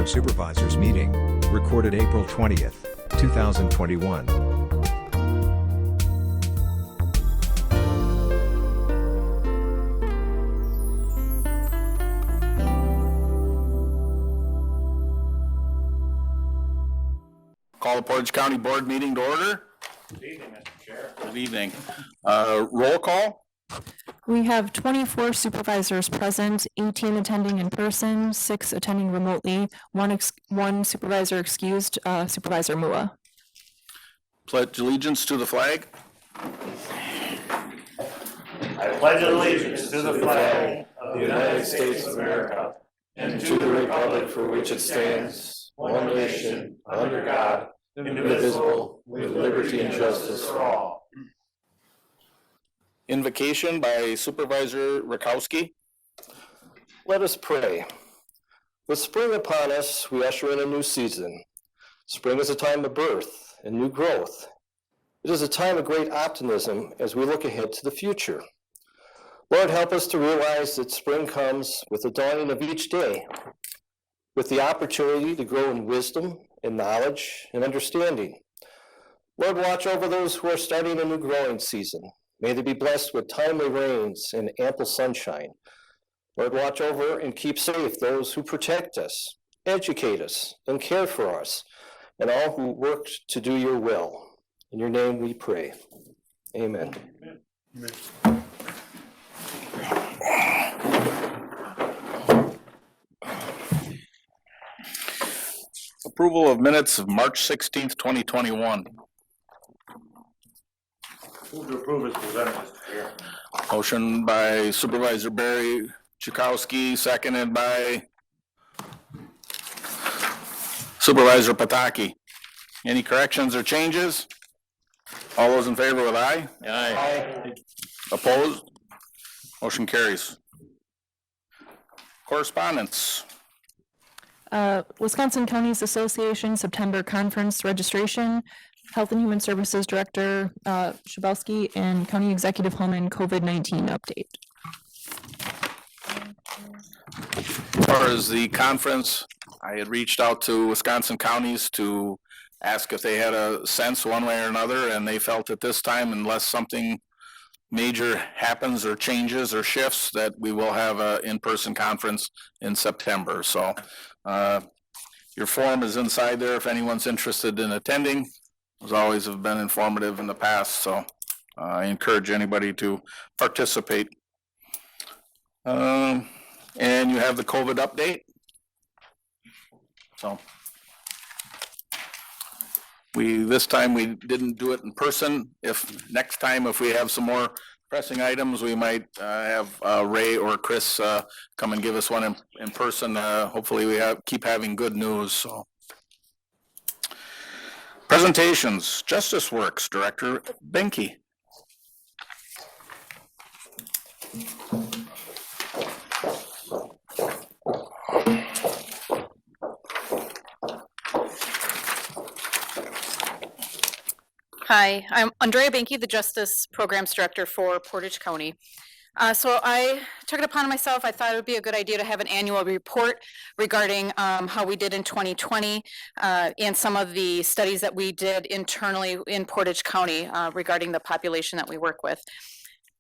of Supervisors meeting, recorded April 20th, 2021. Call the Portage County Board meeting to order. Good evening, Mr. Chair. Good evening. Roll call. We have 24 supervisors present, 18 attending in person, 6 attending remotely, one supervisor excused, Supervisor Mua. Pledge allegiance to the flag. I pledge allegiance to the flag of the United States of America and to the republic for which it stands, one nation, under God, indivisible, with liberty and justice for all. Invocation by Supervisor Rakowski. Let us pray. With spring upon us, we usher in a new season. Spring is a time of birth and new growth. It is a time of great optimism as we look ahead to the future. Lord, help us to realize that spring comes with the dawning of each day, with the opportunity to grow in wisdom and knowledge and understanding. Lord, watch over those who are starting a new growing season. May they be blessed with timely rains and ample sunshine. Lord, watch over and keep safe those who protect us, educate us, and care for us, and all who work to do your will. In your name we pray. Amen. Amen. Approval of minutes of March 16th, 2021. Move to approve as presented, Mr. Chair. Motion by Supervisor Barry Chakowski, seconded by Supervisor Pataki. Any corrections or changes? All those in favor with aye? Aye. Opposed? Motion carries. Correspondence. Wisconsin Counties Association September Conference registration, Health and Human Services Director Schabowski, and County Executive Holman COVID-19 update. As far as the conference, I had reached out to Wisconsin counties to ask if they had a sense one way or another, and they felt at this time, unless something major happens or changes or shifts, that we will have an in-person conference in September. So your form is inside there if anyone's interested in attending. As always, have been informative in the past, so I encourage anybody to participate. And you have the COVID update. So this time we didn't do it in person. If next time, if we have some more pressing items, we might have Ray or Chris come and give us one in person. Hopefully we keep having good news. So presentations, Justice Works Director Benke. Hi, I'm Andrea Benke, the Justice Programs Director for Portage County. So I took it upon myself. I thought it would be a good idea to have an annual report regarding how we did in 2020 and some of the studies that we did internally in Portage County regarding the population that we work with.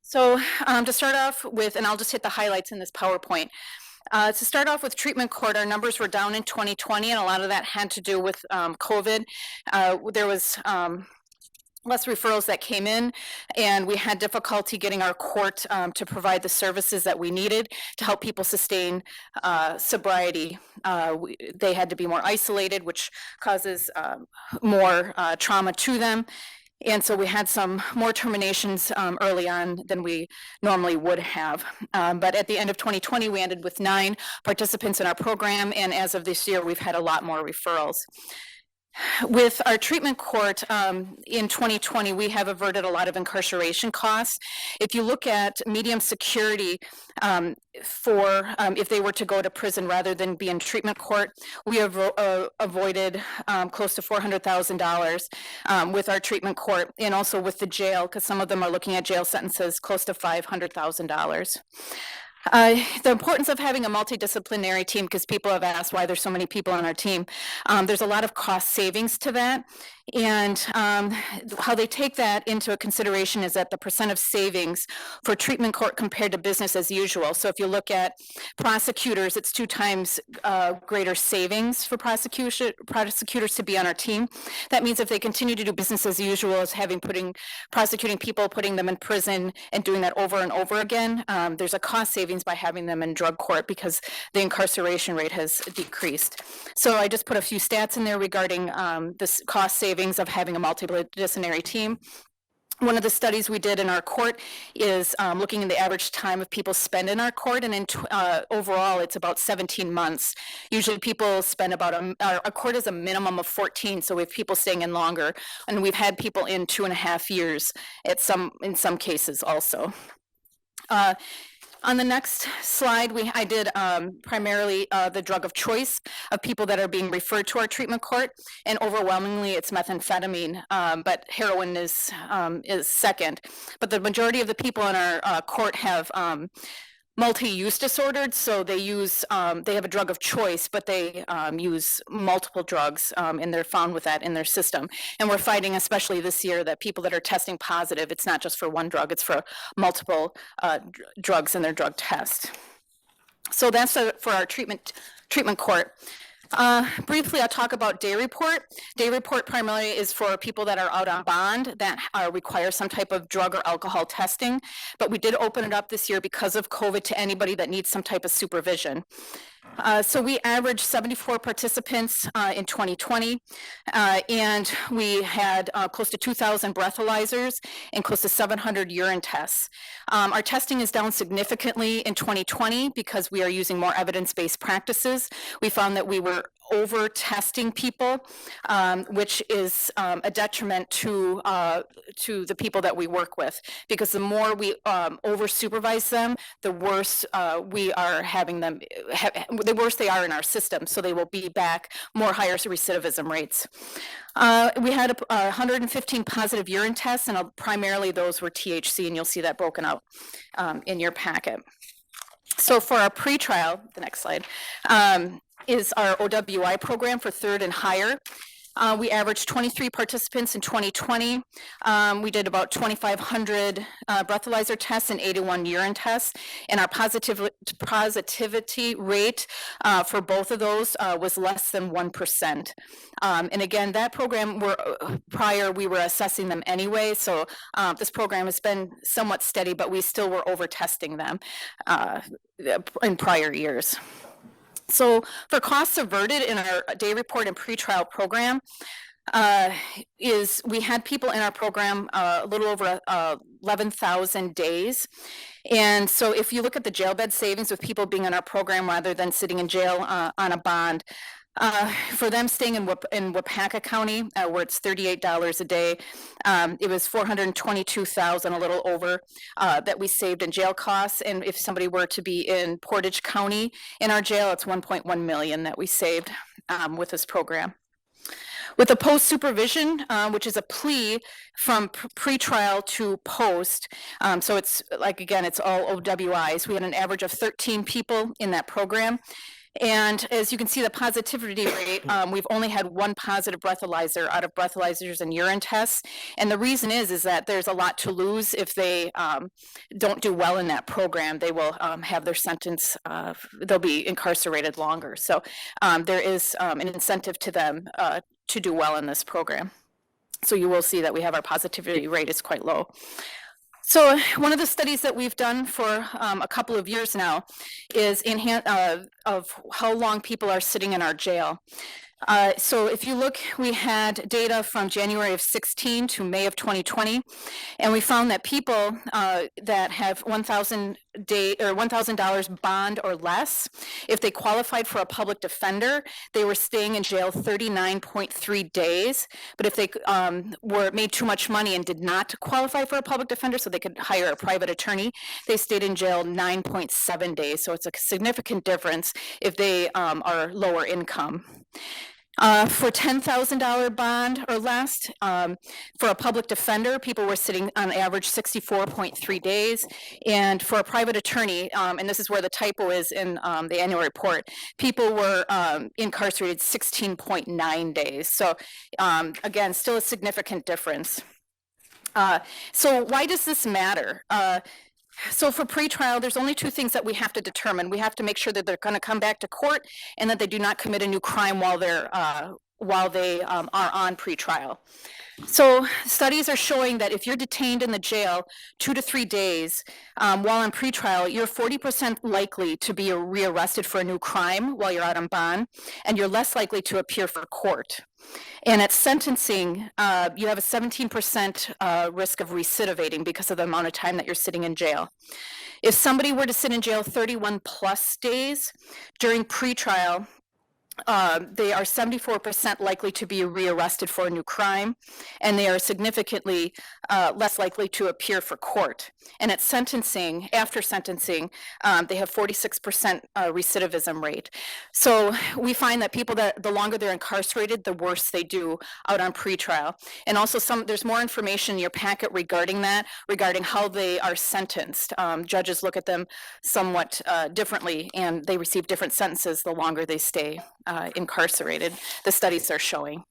So to start off with, and I'll just hit the highlights in this PowerPoint. To start off with treatment court, our numbers were down in 2020, and a lot of that had to do with COVID. There was less referrals that came in, and we had difficulty getting our court to provide the services that we needed to help people sustain sobriety. They had to be more isolated, which causes more trauma to them. And so we had some more terminations early on than we normally would have. But at the end of 2020, we ended with 9 participants in our program, and as of this year, we've had a lot more referrals. With our treatment court in 2020, we have averted a lot of incarceration costs. If you look at medium security for if they were to go to prison rather than be in treatment court, we have avoided close to $400,000 with our treatment court, and also with the jail, because some of them are looking at jail sentences close to $500,000. The importance of having a multidisciplinary team, because people have asked why there's so many people on our team. There's a lot of cost savings to that. And how they take that into consideration is that the percent of savings for treatment court compared to business as usual. So if you look at prosecutors, it's 2 times greater savings for prosecutors to be on our team. That means if they continue to do business as usual as prosecuting people, putting them in prison and doing that over and over again, there's a cost savings by having them in drug court because the incarceration rate has decreased. So I just put a few stats in there regarding this cost savings of having a multidisciplinary team. One of the studies we did in our court is looking at the average time of people spend in our court, and overall it's about 17 months. Usually people spend about, our court is a minimum of 14, so we have people staying in longer, and we've had people in 2.5 years in some cases also. On the next slide, I did primarily the drug of choice of people that are being referred to our treatment court, and overwhelmingly it's methamphetamine, but heroin is second. But the majority of the people in our court have multi-use disordered, so they have a drug of choice, but they use multiple drugs, and they're found with that in their system. And we're finding, especially this year, that people that are testing positive, it's not just for one drug, it's for multiple drugs in their drug test. So that's for our treatment court. Briefly, I'll talk about day report. Day report primarily is for people that are out on bond that require some type of drug or alcohol testing, but we did open it up this year because of COVID to anybody that needs some type of supervision. So we averaged 74 participants in 2020, and we had close to 2,000 breathalyzers and close to 700 urine tests. Our testing is down significantly in 2020 because we are using more evidence-based practices. We found that we were over testing people, which is a detriment to the people that we work with, because the more we over supervise them, the worse we are having them, the worse they are in our system, so they will be back more higher recidivism rates. We had 115 positive urine tests, and primarily those were THC, and you'll see that broken out in your packet. So for our pretrial, the next slide, is our OWI program for 3rd and higher. We averaged 23 participants in 2020. We did about 2,500 breathalyzer tests and 81 urine tests, and our positivity rate for both of those was less than 1%. And again, that program, we were assessing them anyway, so this program has been somewhat steady, but we still were over testing them in prior years. So for costs averted in our day report and pretrial program, we had people in our program a little over 11,000 days. And so if you look at the jail bed savings with people being in our program rather than sitting in jail on a bond, for them staying in Wapaka County, where it's $38 a day, it was $422,000, a little over, that we saved in jail costs. And if somebody were to be in Portage County in our jail, it's $1.1 million that we saved with this program. With the post supervision, which is a plea from pretrial to post, so it's like, again, it's all OWIs. We had an average of 13 people in that program. And as you can see, the positivity rate, we've only had 1 positive breathalyzer out of breathalyzers and urine tests. And the reason is that there's a lot to lose if they don't do well in that program. They will have their sentence, they'll be incarcerated longer. So there is an incentive to them to do well in this program. So you will see that we have our positivity rate is quite low. So one of the studies that we've done for a couple of years now is of how long people are sitting in our jail. So if you look, we had data from January of 16 to May of 2020, and we found that people that have $1,000 bond or less, if they qualified for a public defender, they were staying in jail 39.3 days. But if they made too much money and did not qualify for a public defender, so they could hire a private attorney, they stayed in jail 9.7 days. So it's a significant difference if they are lower income. For $10,000 bond or less, for a public defender, people were sitting on average 64.3 days. And for a private attorney, and this is where the typo is in the annual report, people were incarcerated 16.9 days. So again, still a significant difference. So why does this matter? So for pretrial, there's only two things that we have to determine. We have to make sure that they're going to come back to court and that they do not commit a new crime while they are on pretrial. So studies are showing that if you're detained in the jail 2 to 3 days while on pretrial, you're 40% likely to be rearrested for a new crime while you're out on bond, and you're less likely to appear for court. And at sentencing, you have a 17% risk of recidivating because of the amount of time that you're sitting in jail. If somebody were to sit in jail 31 plus days during pretrial, they are 74% likely to be rearrested for a new crime, and they are significantly less likely to appear for court. And at sentencing, after sentencing, they have 46% recidivism rate. So we find that people that the longer they're incarcerated, the worse they do out on pretrial. And also there's more information in your packet regarding that, regarding how they are sentenced. Judges look at them somewhat differently, and they receive different sentences the longer they stay incarcerated, the studies are showing.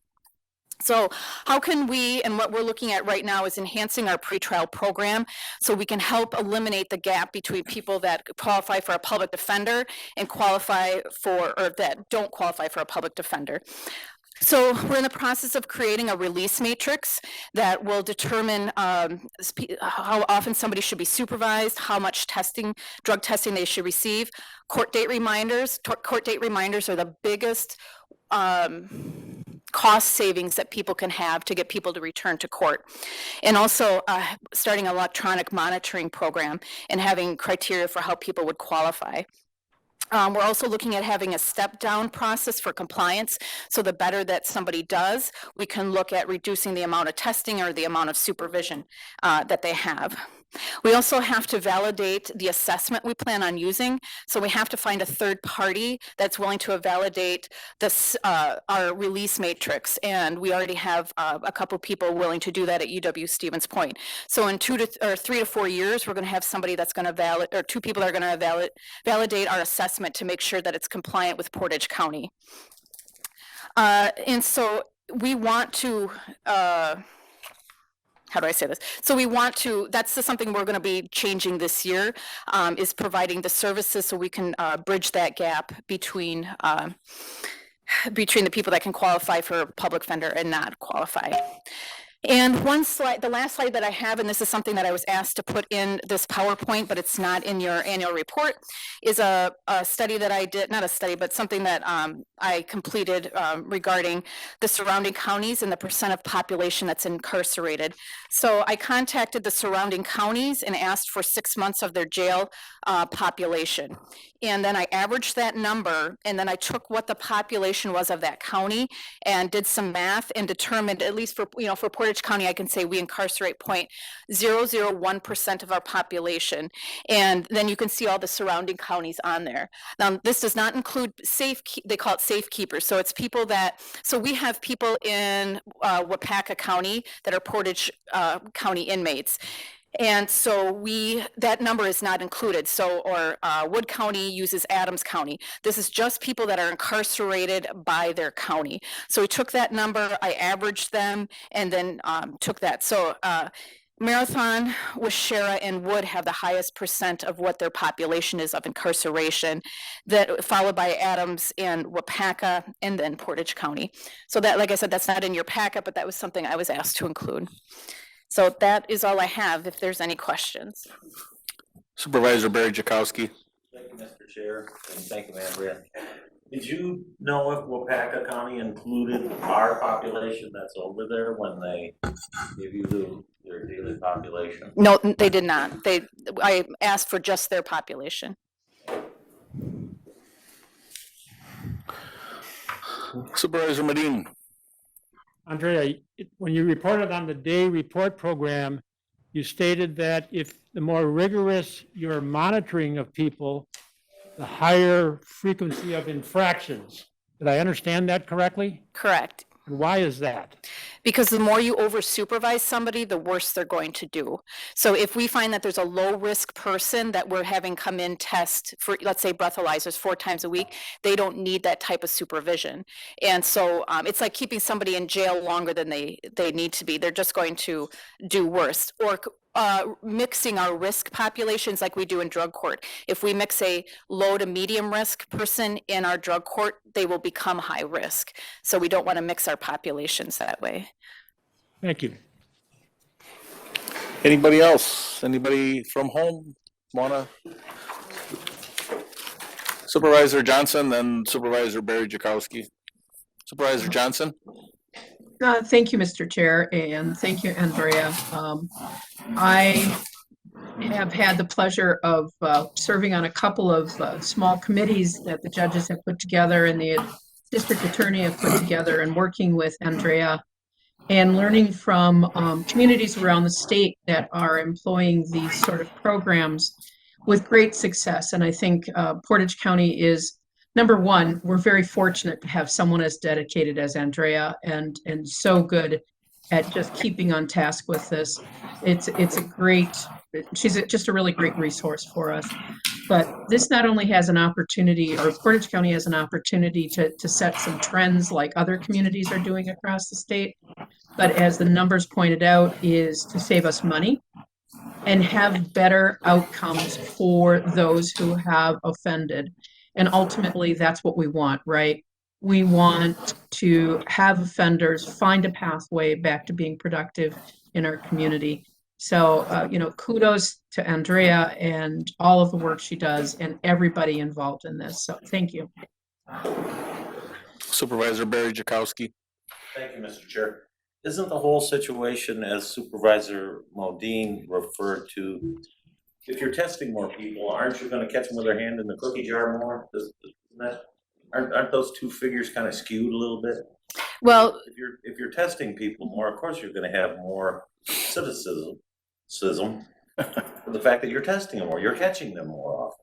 So how can we, and what we're looking at right now is enhancing our pretrial program so we can help eliminate the gap between people that qualify for a public defender and qualify for, or that don't qualify for a public defender. So we're in the process of creating a release matrix that will determine how often somebody should be supervised, how much testing, drug testing they should receive. Court date reminders are the biggest cost savings that people can have to get people to return to court. And also starting an electronic monitoring program and having criteria for how people would qualify. We're also looking at having a step-down process for compliance. So the better that somebody does, we can look at reducing the amount of testing or the amount of supervision that they have. We also have to validate the assessment we plan on using. So we have to find a third party that's willing to validate this, our release matrix. And we already have a couple people willing to do that at UW Stevens Point. So in 3 to 4 years, we're going to have somebody that's going to two people that are going to validate our assessment to make sure that it's compliant with Portage County. And so we want to, how do I say this? So we want to, that's something we're going to be changing this year, is providing the services so we can bridge that gap between the people that can qualify for public defender and not qualify. And one slide, the last slide that I have, and this is something that I was asked to put in this PowerPoint, but it's not in your annual report, is a study that I did, not a study, but something that I completed regarding the surrounding counties and the percent of population that's incarcerated. So I contacted the surrounding counties and asked for 6 months of their jail population. And then I averaged that number, and then I took what the population was of that county and did some math and determined, at least for, for Portage County, I can say we incarcerate 0.001% of our population. And then you can see all the surrounding counties on there. Now, this does not include they call it safekeepers. So it's people that, so we have people in Wapaka County that are Portage County inmates. And so that number is not included. So, or Wood County uses Adams County. This is just people that are incarcerated by their county. So we took that number, I averaged them, and then took that. So Marathon, Washera, and Wood have the highest percent of what their population is of incarceration, that followed by Adams and Wapaka, and then Portage County. So that, like I said, that's not in your packet, but that was something I was asked to include. So that is all I have, if there's any questions. Supervisor Barry Jakowski. Thank you, Mr. Chair, and thank you, Andrea. Did you know if Wapaka County included our population that's over there when they give you their daily population? No, they did not. I asked for just their population. Supervisor Medin. Andrea, when you reported on the day report program, you stated that if the more rigorous your monitoring of people, the higher frequency of infractions. Did I understand that correctly? Correct. Why is that? Because the more you over supervise somebody, the worse they're going to do. So if we find that there's a low risk person that we're having come in test for, let's say breathalyzers 4 times a week, they don't need that type of supervision. And so it's like keeping somebody in jail longer than they need to be. They're just going to do worse. Or mixing our risk populations like we do in drug court. If we mix a low to medium risk person in our drug court, they will become high risk. So we don't want to mix our populations that way. Thank you. Anybody else? Anybody from home wanna? Supervisor Johnson, then Supervisor Barry Jakowski. Supervisor Johnson? Thank you, Mr. Chair, and thank you, Andrea. I have had the pleasure of serving on a couple of small committees that the judges have put together and the district attorney have put together, and working with Andrea and learning from communities around the state that are employing these sort of programs with great success. And I think Portage County is, number one, we're very fortunate to have someone as dedicated as Andrea and so good at just keeping on task with this. It's a great, she's just a really great resource for us. But this not only has an opportunity, or Portage County has an opportunity to set some trends like other communities are doing across the state, but as the numbers pointed out, is to save us money and have better outcomes for those who have offended. And ultimately, that's what we want, right? We want to have offenders find a pathway back to being productive in our community. So, kudos to Andrea and all of the work she does and everybody involved in this. So thank you. Supervisor Barry Jakowski. Thank you, Mr. Chair. Isn't the whole situation, as Supervisor Modine referred to, if you're testing more people, aren't you going to catch them with their hand in the cookie jar more? Aren't those two figures kind of skewed a little bit? Well, if you're testing people more, of course you're going to have more cynicism for the fact that you're testing them more, you're catching them more often.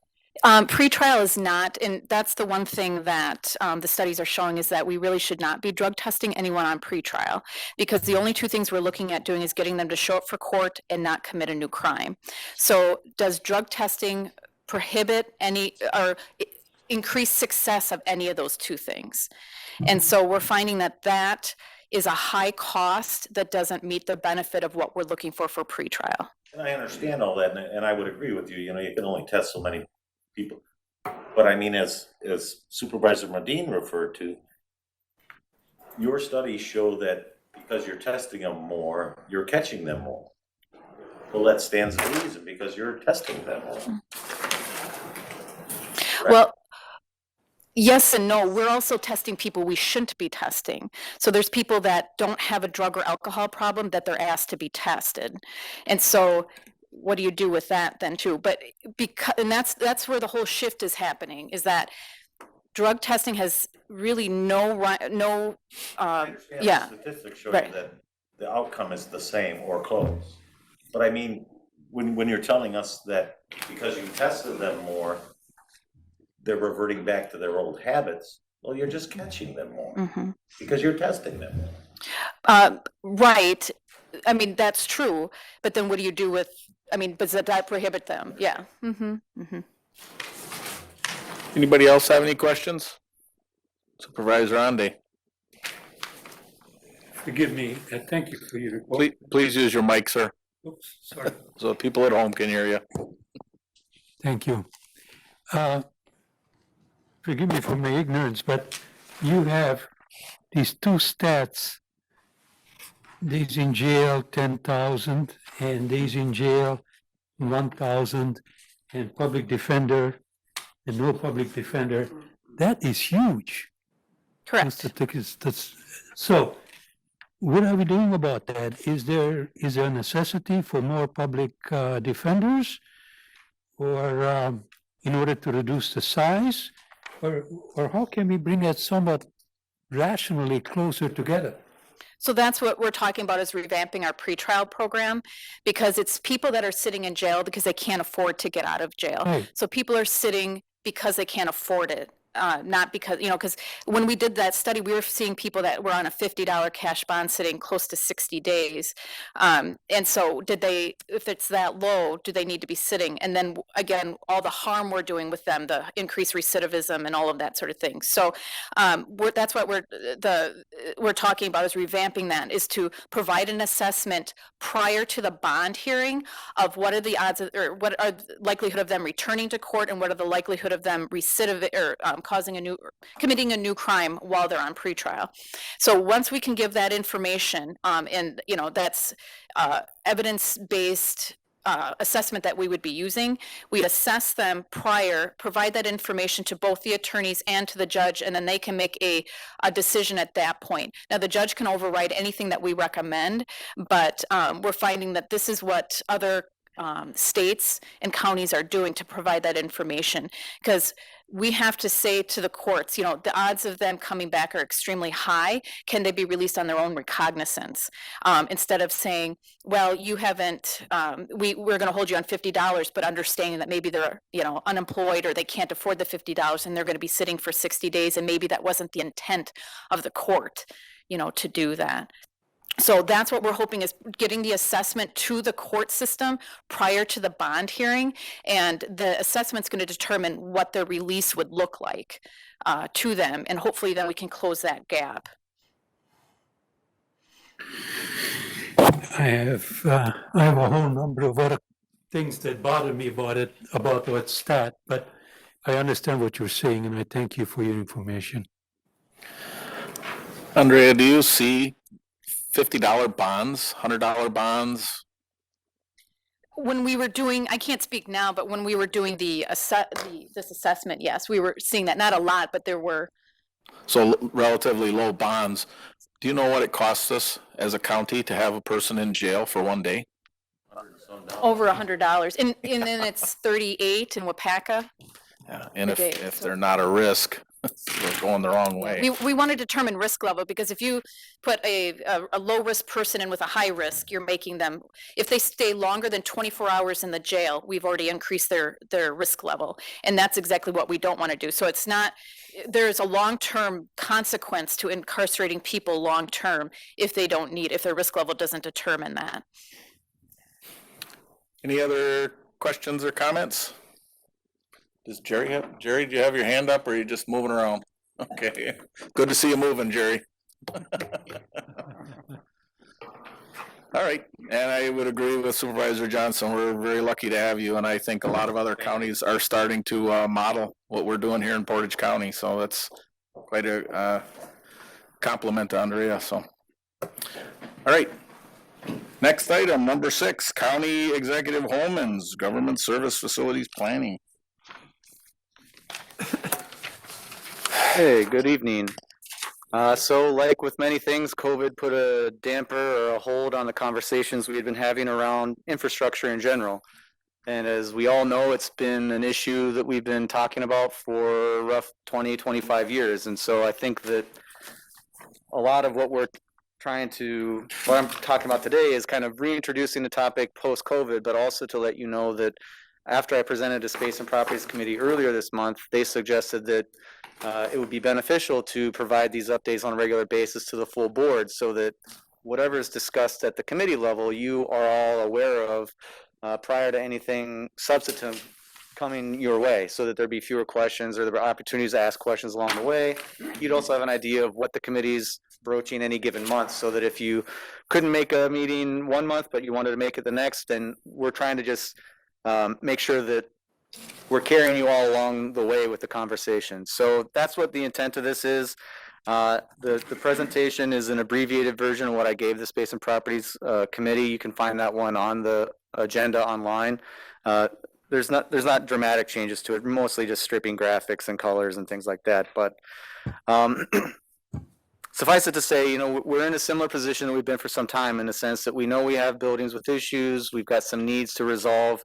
Pretrial is not, and that's the one thing that the studies are showing, is that we really should not be drug testing anyone on pretrial, because the only two things we're looking at doing is getting them to show up for court and not commit a new crime. So does drug testing prohibit any or increase success of any of those two things? And so we're finding that that is a high cost that doesn't meet the benefit of what we're looking for pretrial. And I understand all that, and I would agree with you. You can only test so many people. But I mean, as Supervisor Modine referred to, your studies show that because you're testing them more, you're catching them more. Well, that stands to reason because you're testing them more. Correct? Well, yes and no. We're also testing people we shouldn't be testing. So there's people that don't have a drug or alcohol problem that they're asked to be tested. And so what do you do with that then too? But because, and that's where the whole shift is happening, is that drug testing has really no yeah. Statistics show Right. that the outcome is the same or close. But I mean, when you're telling us that because you tested them more, they're reverting back to their old habits, well, you're just catching them more because you're testing them. Right. I mean, that's true. But then what do you do with, does that prohibit them? Yeah. Anybody else have any questions? Supervisor Ande. Forgive me, thank you for your report. Please use your mic, sir, Oops, sorry. so people at home can hear you. Thank you. Forgive me for my ignorance, but you have these two stats, these in jail 10,000 and these in jail 1,000, and public defender and no public defender. That is huge. Correct. So what are we doing about that? Is there a necessity for more public defenders, or in order to reduce the size, or how can we bring that somewhat rationally closer together? So that's what we're talking about, is revamping our pretrial program, because it's people that are sitting in jail because they can't afford to get out of jail. Right. So people are sitting because they can't afford it. not because, because when we did that study, we were seeing people that were on a $50 cash bond sitting close to 60 days. And so if it's that low, do they need to be sitting? And then again, all the harm we're doing with them, the increased recidivism and all of that sort of thing. So that's what we're talking about, is revamping that, is to provide an assessment prior to the bond hearing of what are the odds or what are the likelihood of them returning to court, and what are the likelihood of them committing a new crime while they're on pretrial. So once we can give that information, and that's evidence-based assessment that we would be using, we assess them prior, provide that information to both the attorneys and to the judge, and then they can make a decision at that point. Now, the judge can override anything that we recommend, but we're finding that this is what other states and counties are doing to provide that information, because we have to say to the courts, the odds of them coming back are extremely high. Can they be released on their own recognizance? Instead of saying, well, you haven't, we're going to hold you on $50, but understanding that maybe they're, unemployed, or they can't afford the $50 and they're going to be sitting for 60 days. And maybe that wasn't the intent of the court, to do that. So that's what we're hoping, is getting the assessment to the court system prior to the bond hearing, and the assessment's going to determine what the release would look like to them, and hopefully then we can close that gap. I have a whole number of other things that bother me about that stat, but I understand what you're saying, and I thank you for your information. Andrea, do you see $50 bonds, $100 bonds? When we were doing, I can't speak now, but when we were doing this assessment, yes, we were seeing that. Not a lot, but there were. So relatively low bonds. Do you know what it costs us as a county to have a person in jail for one day? Over $100. And then it's 38 in Wapaka. Yeah, and if they're not a risk, they're going the wrong way. We want to determine risk level, because if you put a low risk person in with a high risk, you're making them, if they stay longer than 24 hours in the jail, we've already increased their risk level. And that's exactly what we don't want to do. So it's not, there's a long-term consequence to incarcerating people long-term if their risk level doesn't determine that. Any other questions or comments? Does Jerry, do you have your hand up, or are you just moving around? Okay, good to see you moving, Jerry. All right, and I would agree with Supervisor Johnson. We're very lucky to have you, and I think a lot of other counties are starting to model what we're doing here in Portage County, so that's quite a compliment to Andrea. So, all right. Next item, number 6, County Executive Holman's Government Service Facilities Planning. Hey, good evening. So like with many things, COVID put a damper or a hold on the conversations we've been having around infrastructure in general. And as we all know, it's been an issue that we've been talking about for a rough 20, 25 years. And so I think that a lot of what I'm talking about today is kind of reintroducing the topic post-COVID, but also to let you know that after I presented to Space and Properties Committee earlier this month, they suggested that it would be beneficial to provide these updates on a regular basis to the full board, so that whatever is discussed at the committee level, you are all aware of prior to anything substantive coming your way, so that there'd be fewer questions, or there are opportunities to ask questions along the way. You'd also have an idea of what the committee's broaching any given month, so that if you couldn't make a meeting one month, but you wanted to make it the next, then we're trying to just make sure that we're carrying you all along the way with the conversation. So that's what the intent of this is. The presentation is an abbreviated version of what I gave the Space and Properties Committee. You can find that one on the agenda online. There's not dramatic changes to it, mostly just stripping graphics and colors and things like that. But suffice it to say, we're in a similar position that we've been for some time, in the sense that we know we have buildings with issues. We've got some needs to resolve.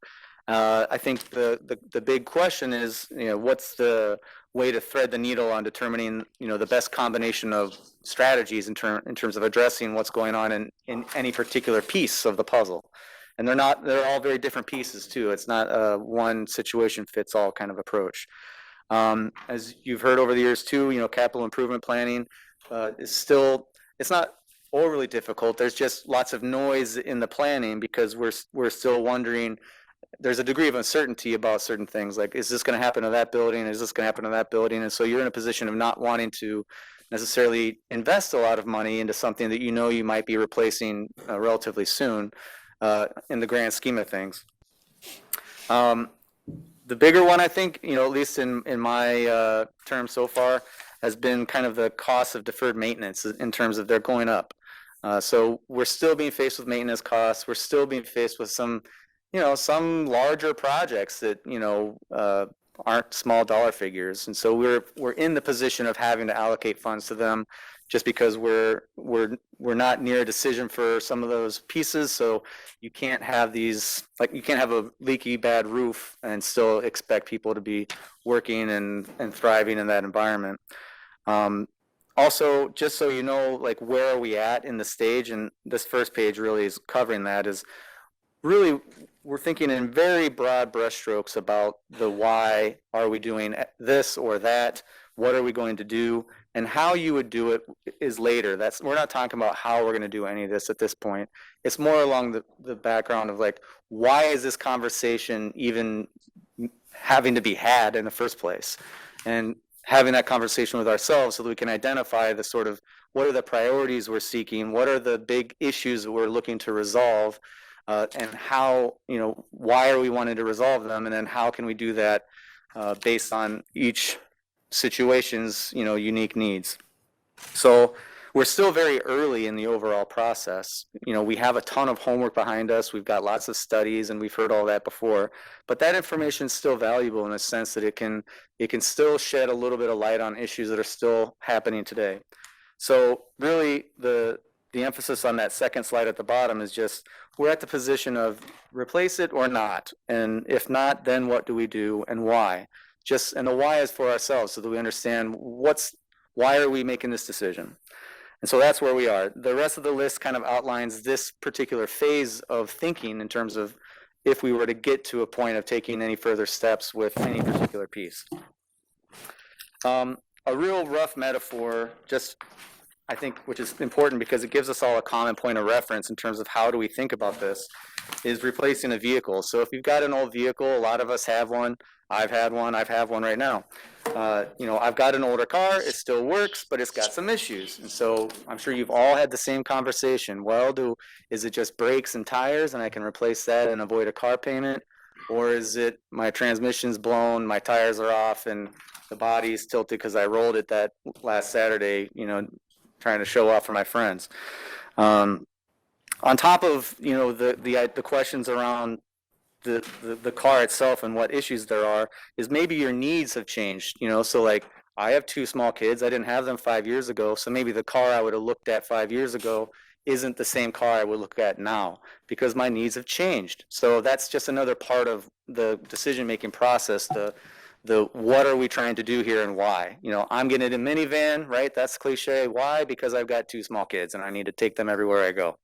I think the big question is, what's the way to thread the needle on determining, the best combination of strategies in terms of addressing what's going on in any particular piece of the puzzle. And they're all very different pieces too. It's not a one situation fits all kind of approach. As you've heard over the years too, capital improvement planning is still, it's not overly difficult. There's just lots of noise in the planning because we're still wondering, there's a degree of uncertainty about certain things, like, is this going to happen to that building? Is this going to happen to that building? And so you're in a position of not wanting to necessarily invest a lot of money into something that you might be replacing relatively soon in the grand scheme of things. The bigger one, I think, at least in my term so far, has been kind of the cost of deferred maintenance in terms of they're going up. So we're still being faced with maintenance costs. We're still being faced with some larger projects that, aren't small dollar figures. And so we're in the position of having to allocate funds to them just because we're not near a decision for some of those pieces. So you can't have these, like, you can't have a leaky bad roof and still expect people to be working and thriving in that environment. Also, just so you know, like, where are we at in the stage, and this first page really is covering that, is really we're thinking in very broad brushstrokes about the why are we doing this or that, what are we going to do, and how you would do it is later. We're not talking about how we're going to do any of this at this point. It's more along the background of, like, why is this conversation even having to be had in the first place, and having that conversation with ourselves so that we can identify the sort of, what are the priorities we're seeking, what are the big issues that we're looking to resolve, and how, why are we wanting to resolve them, and then how can we do that based on each situation's, unique needs. So we're still very early in the overall process. We have a ton of homework behind us. We've got lots of studies, and we've heard all that before. But that information is still valuable in the sense that it can still shed a little bit of light on issues that are still happening today. So really, the emphasis on that second slide at the bottom is just, we're at the position of replace it or not. And if not, then what do we do and why? And the why is for ourselves, so that we understand why are we making this decision. And so that's where we are. The rest of the list kind of outlines this particular phase of thinking in terms of if we were to get to a point of taking any further steps with any particular piece. A real rough metaphor, just I think, which is important because it gives us all a common point of reference in terms of how do we think about this, is replacing a vehicle. So if you've got an old vehicle, a lot of us have one. I've had one. I have one right now. I've got an older car. It still works, but it's got some issues. And so I'm sure you've all had the same conversation. Well, is it just brakes and tires and I can replace that and avoid a car payment? Or is it my transmission's blown, my tires are off, and the body's tilted because I rolled it that last Saturday, trying to show off for my friends. On top of, the questions around the car itself and what issues there are, is maybe your needs have changed, so like, I have 2 small kids. I didn't have them 5 years ago. So maybe the car I would have looked at 5 years ago isn't the same car I would look at now because my needs have changed. So that's just another part of the decision-making process, the what are we trying to do here and why? I'm getting a minivan, right? That's cliche. Why? Because I've got 2 small kids and I need to take them everywhere I go.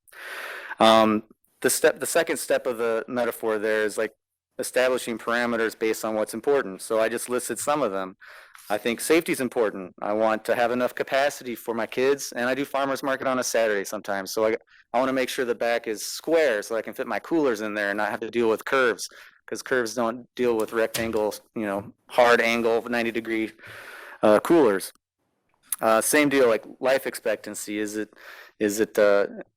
The second step of the metaphor there is like establishing parameters based on what's important. So I just listed some of them. I think safety is important. I want to have enough capacity for my kids, and I do farmers market on a Saturday sometimes. So I want to make sure the back is square so I can fit my coolers in there and not have to deal with curves, because curves don't deal with rectangle, hard angle, 90-degree coolers. Same deal, like life expectancy. Is it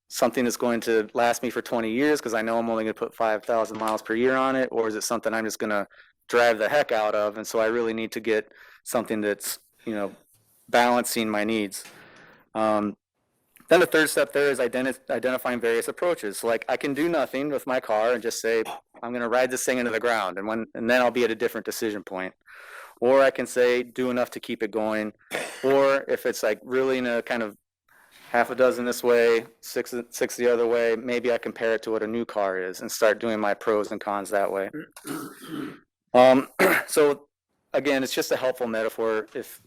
something that's going to last me for 20 years because I know I'm only going to put 5,000 miles per year on it, or is it something I'm just going to drive the heck out of, and so I really need to get something that's, balancing my needs. Then the third step there is identifying various approaches. So like, I can do nothing with my car and just say, I'm going to ride this thing into the ground, and then I'll be at a different decision point. Or I can say, do enough to keep it going. Or if it's like really in a kind of half a dozen this way, six the other way, maybe I compare it to what a new car is and start doing my pros and cons that way. So again, it's just a helpful metaphor. If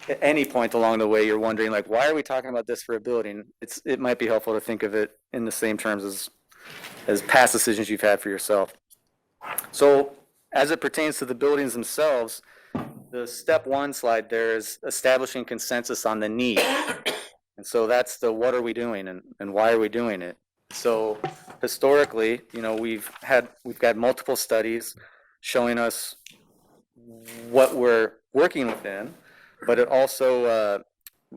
at any point along the way you're wondering, like, why are we talking about this for a building? It might be helpful to think of it in the same terms as past decisions you've had for yourself. So as it pertains to the buildings themselves, the step one slide there is establishing consensus on the need. And so that's the what are we doing and why are we doing it? So historically, you know, we've got multiple studies showing us what we're working within, but it also,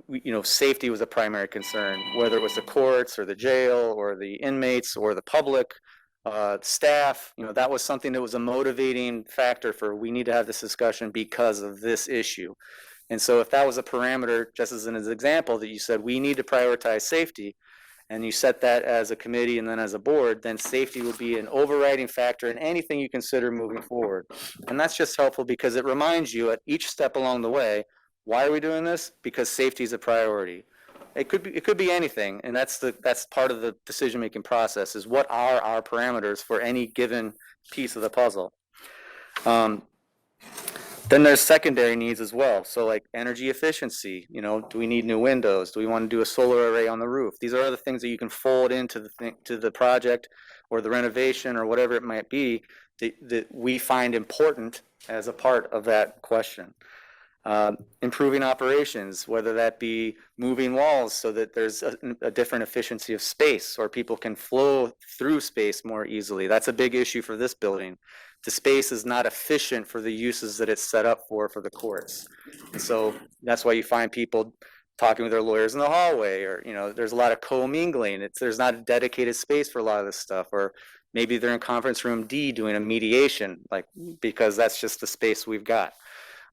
you know, safety was a primary concern, whether it was the courts or the jail or the inmates or the public, staff, you know, that was something that was a motivating factor for we need to have this discussion because of this issue. And so if that was a parameter, just as an example, that you said we need to prioritize safety, and you set that as a committee and then as a board, then safety will be an overriding factor in anything you consider moving forward. And that's just helpful because it reminds you at each step along the way, why are we doing this? Because safety is a priority. It could be anything, and that's part of the decision-making process, is what are our parameters for any given piece of the puzzle. Then there's secondary needs as well. So like energy efficiency, you know, do we need new windows? Do we want to do a solar array on the roof? These are the things that you can fold into the project or the renovation or whatever it might be that we find important as a part of that question. Improving operations, whether that be moving walls so that there's a different efficiency of space or people can flow through space more easily. That's a big issue for this building. The space is not efficient for the uses that it's set up for the courts. And so that's why you find people talking with their lawyers in the hallway, or, you know, there's a lot of co-mingling. There's not a dedicated space for a lot of this stuff, or maybe they're in conference room D doing a mediation, like, because that's just the space we've got.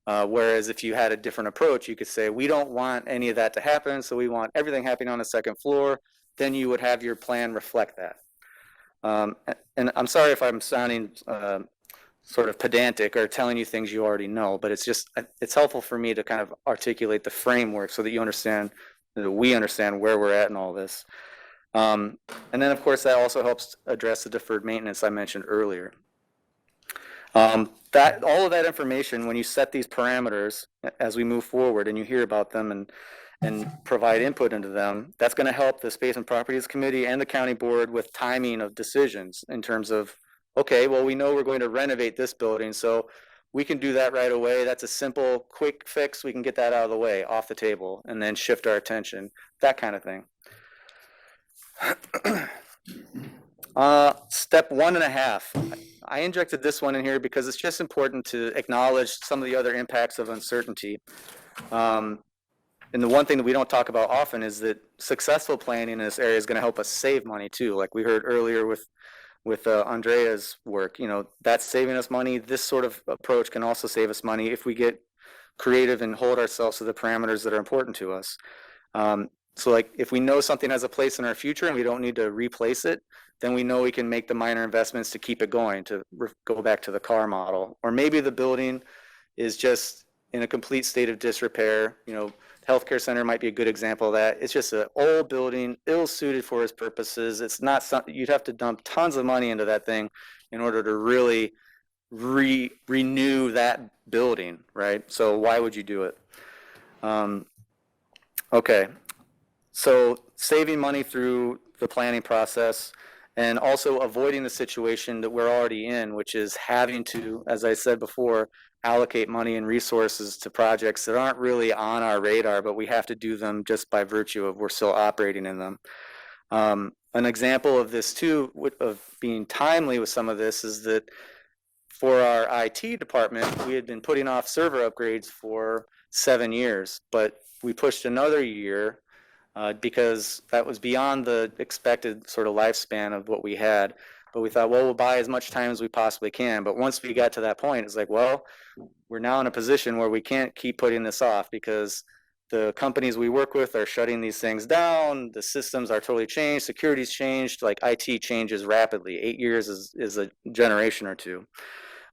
Whereas if you had a different approach, you could say, we don't want any of that to happen, so we want everything happening on the second floor, then you would have your plan reflect that. And I'm sorry if I'm sounding sort of pedantic or telling you things you already know, but it's helpful for me to kind of articulate the framework so that you understand, that we understand where we're at in all this. And then of course that also helps address the deferred maintenance I mentioned earlier. That all of that information, when you set these parameters as we move forward and you hear about them and provide input into them, that's going to help the Space and Properties Committee and the County Board with timing of decisions in terms of, okay, well, we know we're going to renovate this building, so we can do that right away. That's a simple, quick fix. We can get that out of the way, off the table, and then shift our attention, that kind of thing. Step 1.5. I injected this one in here because it's just important to acknowledge some of the other impacts of uncertainty. And the one thing that we don't talk about often is that successful planning in this area is going to help us save money too. Like we heard earlier with Andrea's work, you know, that's saving us money. This sort of approach can also save us money if we get creative and hold ourselves to the parameters that are important to us. So like if we know something has a place in our future and we don't need to replace it, then we know we can make the minor investments to keep it going, to go back to the car model. Or maybe the building is just in a complete state of disrepair. You know, healthcare center might be a good example of that. It's just an old building, ill-suited for its purposes. It's not something, you'd have to dump tons of money into that thing in order to really renew that building, right? So why would you do it? Okay, so saving money through the planning process, and also avoiding the situation that we're already in, which is having to, as I said before, allocate money and resources to projects that aren't really on our radar, but we have to do them just by virtue of we're still operating in them. An example of this too, of being timely with some of this, is that for our IT department, we had been putting off server upgrades for 7 years, but we pushed another year because that was beyond the expected sort of lifespan of what we had. But we thought, well, we'll buy as much time as we possibly can. But once we got to that point, it's like, well, we're now in a position where we can't keep putting this off because the companies we work with are shutting these things down. The systems are totally changed. Security's changed. Like IT changes rapidly. 8 years is a generation or two.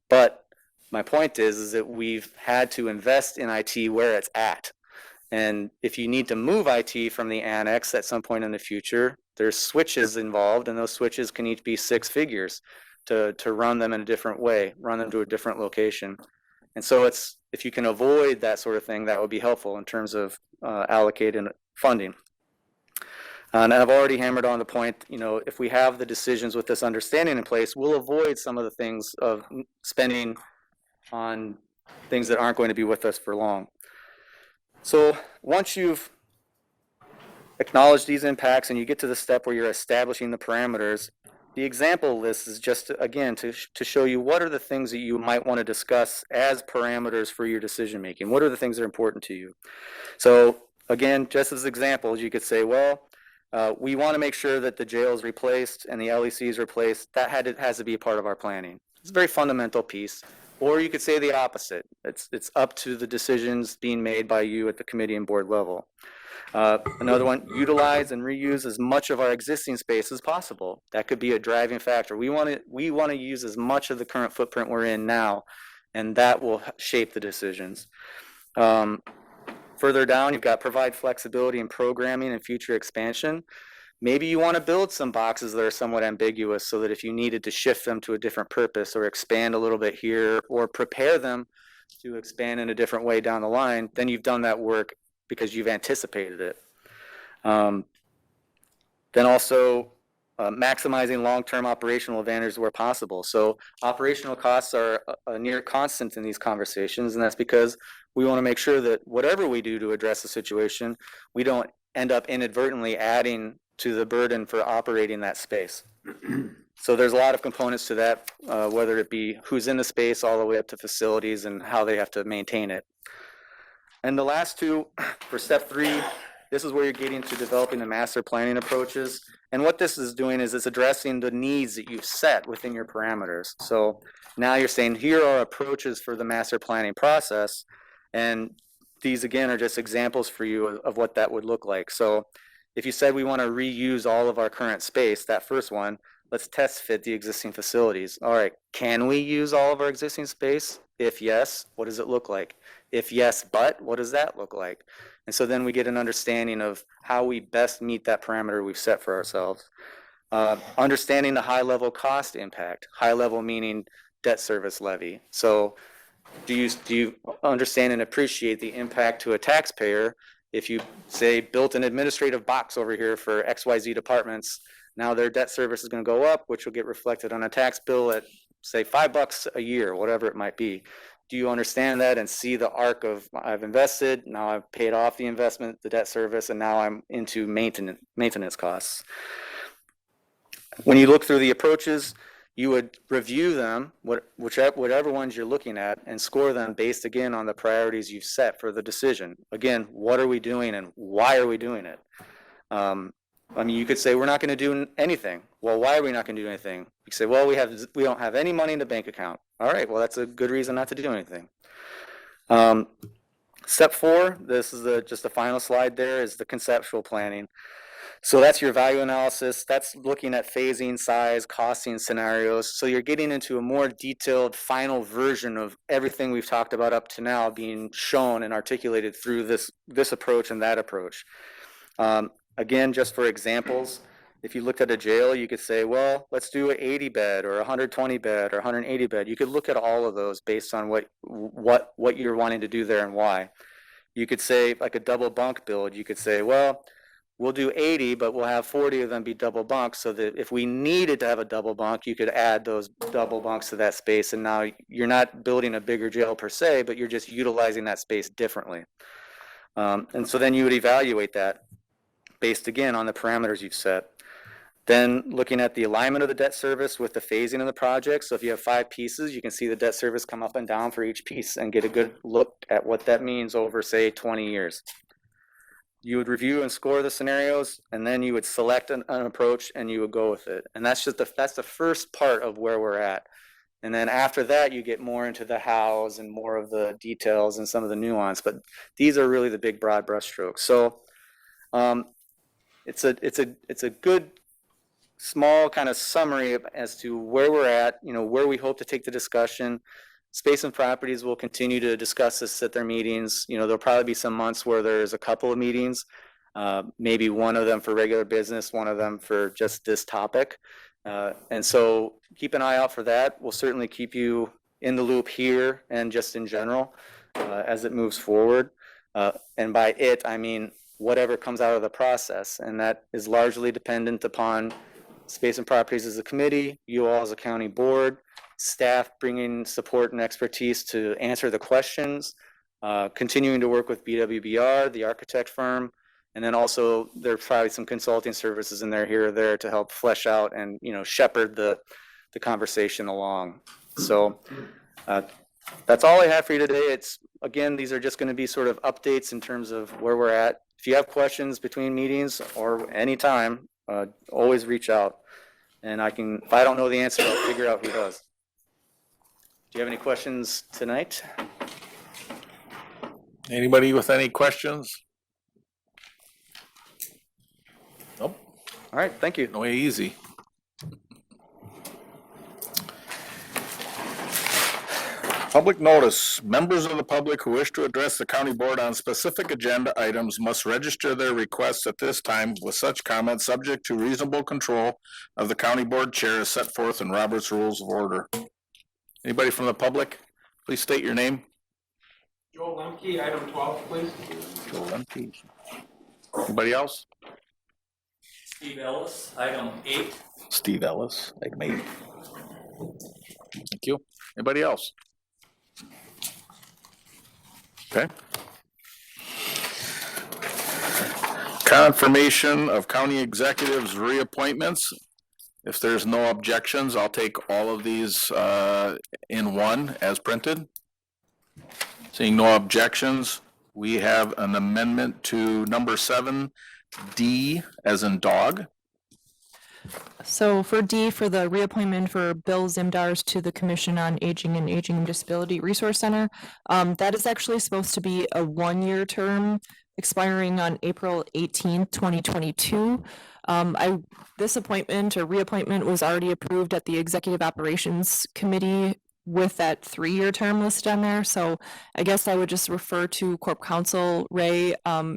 But my point is that we've had to invest in IT where it's at. And if you need to move IT from the annex at some point in the future, there's switches involved, and those switches can each be 6 figures to run them in a different way, run them to a different location. And so it's, if you can avoid that sort of thing, that would be helpful in terms of allocating funding. And I've already hammered on the point, you know, if we have the decisions with this understanding in place, we'll avoid some of the things of spending on things that aren't going to be with us for long. So once you've acknowledged these impacts and you get to the step where you're establishing the parameters, the example list is just, again, to show you what are the things that you might want to discuss as parameters for your decision making. What are the things that are important to you? So again, just as examples, you could say, well, we want to make sure that the jail is replaced and the LEC is replaced. That has to be a part of our planning. It's a very fundamental piece. Or you could say the opposite. It's up to the decisions being made by you at the committee and board level. Another one, utilize and reuse as much of our existing space as possible. That could be a driving factor. We want to use as much of the current footprint we're in now, and that will shape the decisions. Further down, you've got provide flexibility in programming and future expansion. Maybe you want to build some boxes that are somewhat ambiguous so that if you needed to shift them to a different purpose or expand a little bit here or prepare them to expand in a different way down the line, then you've done that work because you've anticipated it. Then also maximizing long-term operational advantages where possible. So operational costs are a near constant in these conversations, and that's because we want to make sure that whatever we do to address the situation, we don't end up inadvertently adding to the burden for operating that space. So there's a lot of components to that, whether it be who's in the space all the way up to facilities and how they have to maintain it. And the last two, for step 3, this is where you're getting to developing the master planning approaches. And what this is doing is it's addressing the needs that you've set within your parameters. So now you're saying, here are approaches for the master planning process. And these, again, are just examples for you of what that would look like. So if you said we want to reuse all of our current space, that first one, let's test fit the existing facilities. All right, can we use all of our existing space? If yes, what does it look like? If yes, but what does that look like? And so then we get an understanding of how we best meet that parameter we've set for ourselves. Understanding the high-level cost impact. High level meaning debt service levy. So do you understand and appreciate the impact to a taxpayer if you, say, built an administrative box over here for XYZ departments? Now their debt service is going to go up, which will get reflected on a tax bill at, say, $5 a year, whatever it might be. Do you understand that and see the arc of I've invested, now I've paid off the investment, the debt service, and now I'm into maintenance costs? When you look through the approaches, you would review them, whatever ones you're looking at, and score them based, again, on the priorities you've set for the decision. Again, what are we doing and why are we doing it? I mean, you could say we're not going to do anything. Well, why are we not going to do anything? You could say, well, we don't have any money in the bank account. All right, well, that's a good reason not to do anything. Step 4, this is just the final slide there, is the conceptual planning. So that's your value analysis. That's looking at phasing, size, costing scenarios. So you're getting into a more detailed final version of everything we've talked about up to now being shown and articulated through this approach and that approach. Again, just for examples, if you looked at a jail, you could say, well, let's do an 80 bed or 120 bed or 180 bed. You could look at all of those based on what you're wanting to do there and why. You could say, like a double bunk build, you could say, well, we'll do 80, but we'll have 40 of them be double bunks so that if we needed to have a double bunk, you could add those double bunks to that space. And now you're not building a bigger jail per se, but you're just utilizing that space differently. And so then you would evaluate that based, again, on the parameters you've set. Then looking at the alignment of the debt service with the phasing of the project. So if you have 5 pieces, you can see the debt service come up and down for each piece and get a good look at what that means over, say, 20 years. You would review and score the scenarios, and then you would select an approach and you would go with it. And that's just that's the first part of where we're at. And then after that, you get more into the hows and more of the details and some of the nuance. But these are really the big broad brushstrokes. So it's a good small kind of summary as to where we're at, where we hope to take the discussion. Space and Properties will continue to discuss this at their meetings. There'll probably be some months where there's a couple of meetings, maybe one of them for regular business, one of them for just this topic. And so keep an eye out for that. We'll certainly keep you in the loop here and just in general as it moves forward. And by it, I mean whatever comes out of the process. And that is largely dependent upon Space and Properties as a committee, you all as a county board, staff bringing support and expertise to answer the questions, continuing to work with BWBR, the architect firm, and then also there's probably some consulting services in there here or there to help flesh out and, you know, shepherd the conversation along. So that's all I have for you today. It's, again, these are just going to be sort of updates in terms of where we're at. If you have questions between meetings or anytime, always reach out. And if I don't know the answer, I'll figure out who does. Do you have any questions tonight? Anybody with any questions? Nope. All right, thank you. No way easy. Public notice. Members of the public who wish to address the county board on specific agenda items must register their requests at this time with such comments subject to reasonable control of the county board chair as set forth in Robert's Rules of Order. Anybody from the public? Please state your name. Joel Lemke, item 12, please. Joel Lemke. Anybody else? Steve Ellis, item 8. Steve Ellis, item 8. Thank you. Anybody else? Okay. Confirmation of county executives' reappointments. If there's no objections, I'll take all of these in one as printed. Seeing no objections, we have an amendment to number 7D as in dog. So for D, for the reappointment for Bill Zimdars to the Commission on Aging and Aging and Disability Resource Center, that is actually supposed to be a one-year term expiring on April 18th, 2022. This appointment or reappointment was already approved at the Executive Operations Committee with that 3-year term listed on there. So I guess I would just refer to Corp Counsel Ray.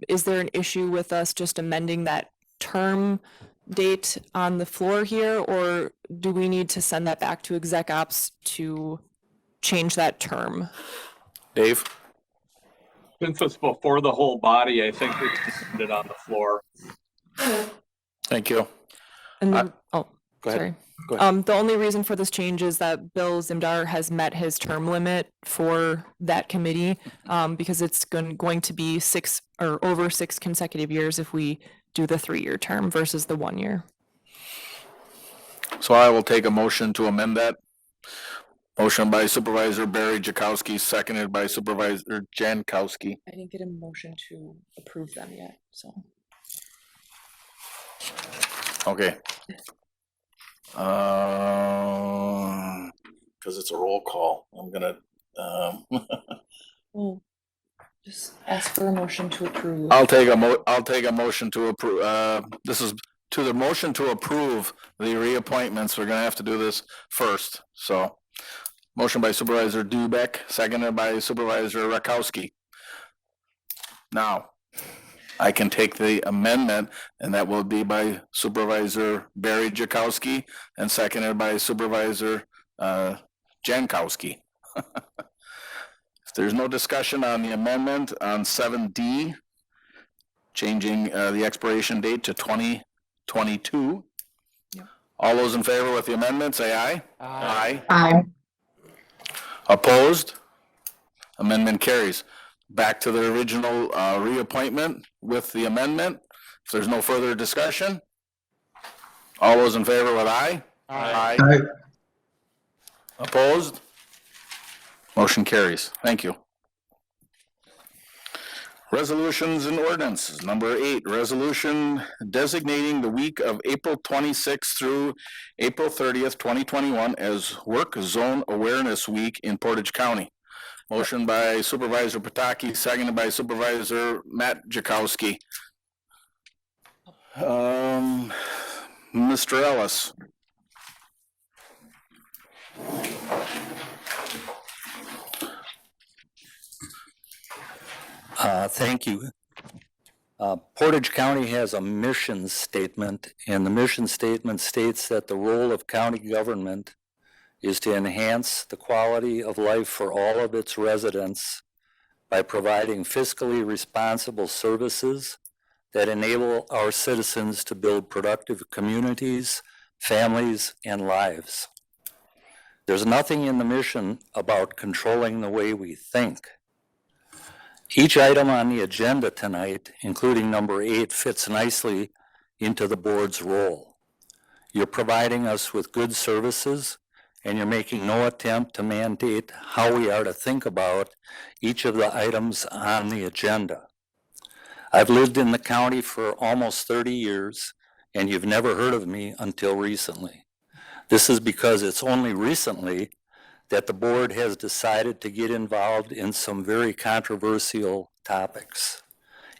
Is there an issue with us just amending that term date on the floor here, or do we need to send that back to Exec Ops to change that term? Dave? Since it's before the whole body, I think we can send it on the floor. Thank you. And then, Go ahead. sorry. Go ahead. The only reason for this change is that Bill Zimdar has met his term limit for that committee, because it's going to be 6 or over 6 consecutive years if we do the 3-year term versus the 1 year. So I will take a motion to amend that. Motion by Supervisor Barry Jakowski, seconded by Supervisor Jankowski. I didn't get a motion to approve them yet, so. Okay. Because it's a roll call, I'm gonna, Well, just ask for a motion to approve. I'll take a motion to approve, this is to the motion to approve the reappointments. We're gonna have to do this first, so. Motion by Supervisor Dubek, seconded by Supervisor Rakowski. Now, I can take the amendment, and that will be by Supervisor Barry Jakowski and seconded by Supervisor Jankowski. If there's no discussion on the amendment on 7D, changing the expiration date to 2022. Yep. All those in favor with the amendment, say aye. Aye. Aye. Opposed? Amendment carries. Back to the original reappointment with the amendment. If there's no further discussion, all those in favor with aye? Aye. Aye. Opposed? Motion carries. Thank you. Resolutions and ordinances. Number 8, resolution designating the week of April 26th through April 30th, 2021 as Work Zone Awareness Week in Portage County. Motion by Supervisor Pataki, seconded by Supervisor Matt Jakowski. Mr. Ellis. Thank you. Portage County has a mission statement, and the mission statement states that the role of county government is to enhance the quality of life for all of its residents by providing fiscally responsible services that enable our citizens to build productive communities families, and lives. There's nothing in the mission about controlling the way we think. Each item on the agenda tonight, including number 8, fits nicely into the board's role. You're providing us with good services, and you're making no attempt to mandate how we are to think about each of the items on the agenda. I've lived in the county for almost 30 years, and you've never heard of me until recently. This is because it's only recently that the board has decided to get involved in some very controversial topics,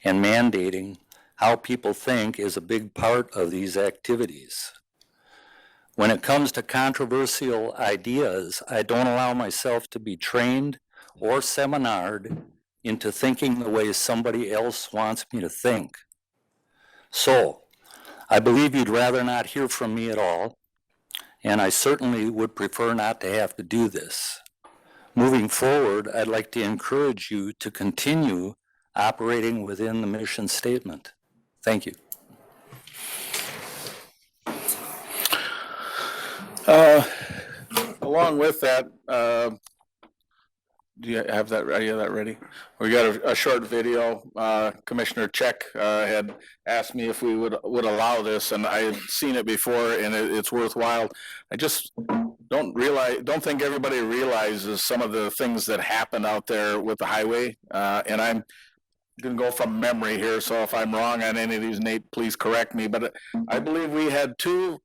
and mandating how people think is a big part of these activities. When it comes to controversial ideas, I don't allow myself to be trained or seminared into thinking the way somebody else wants me to think. So, I believe you'd rather not hear from me at all, and I certainly would prefer not to have to do this. Moving forward, I'd like to encourage you to continue operating within the mission statement. Thank you. Along with that, do you have that ready? We got a short video. Commissioner Check had asked me if we would allow this, and I had seen it before, and it's worthwhile. I just don't think everybody realizes some of the things that happen out there with the highway. And I'm going to go from memory here, so if I'm wrong on any of these, Nate, please correct me. But I believe we had 2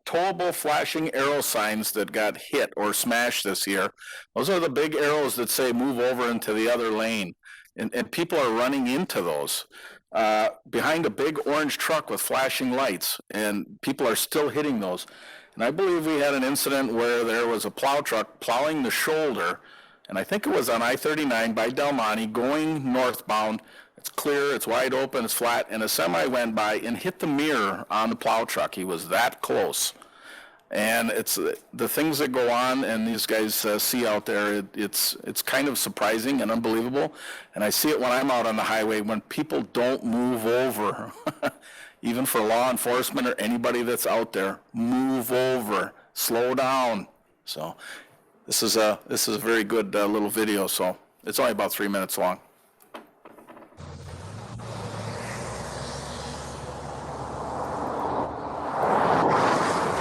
towable flashing arrow signs that got hit or smashed this year. Those are the big arrows that say move over into the other lane, and people are running into those behind a big orange truck with flashing lights, and people are still hitting those. And I believe we had an incident where there was a plow truck plowing the shoulder, and I think it was on I-39 by Del Monte going northbound. It's clear, it's wide open, it's flat, and a semi went by and hit the mirror on the plow truck. He was that close. And it's the things that go on and these guys see out there, it's kind of surprising and unbelievable. And I see it when I'm out on the highway when people don't move over, even for law enforcement or anybody that's out there. Move over, slow down. So this is a very good little video, so it's only about 3 minutes long.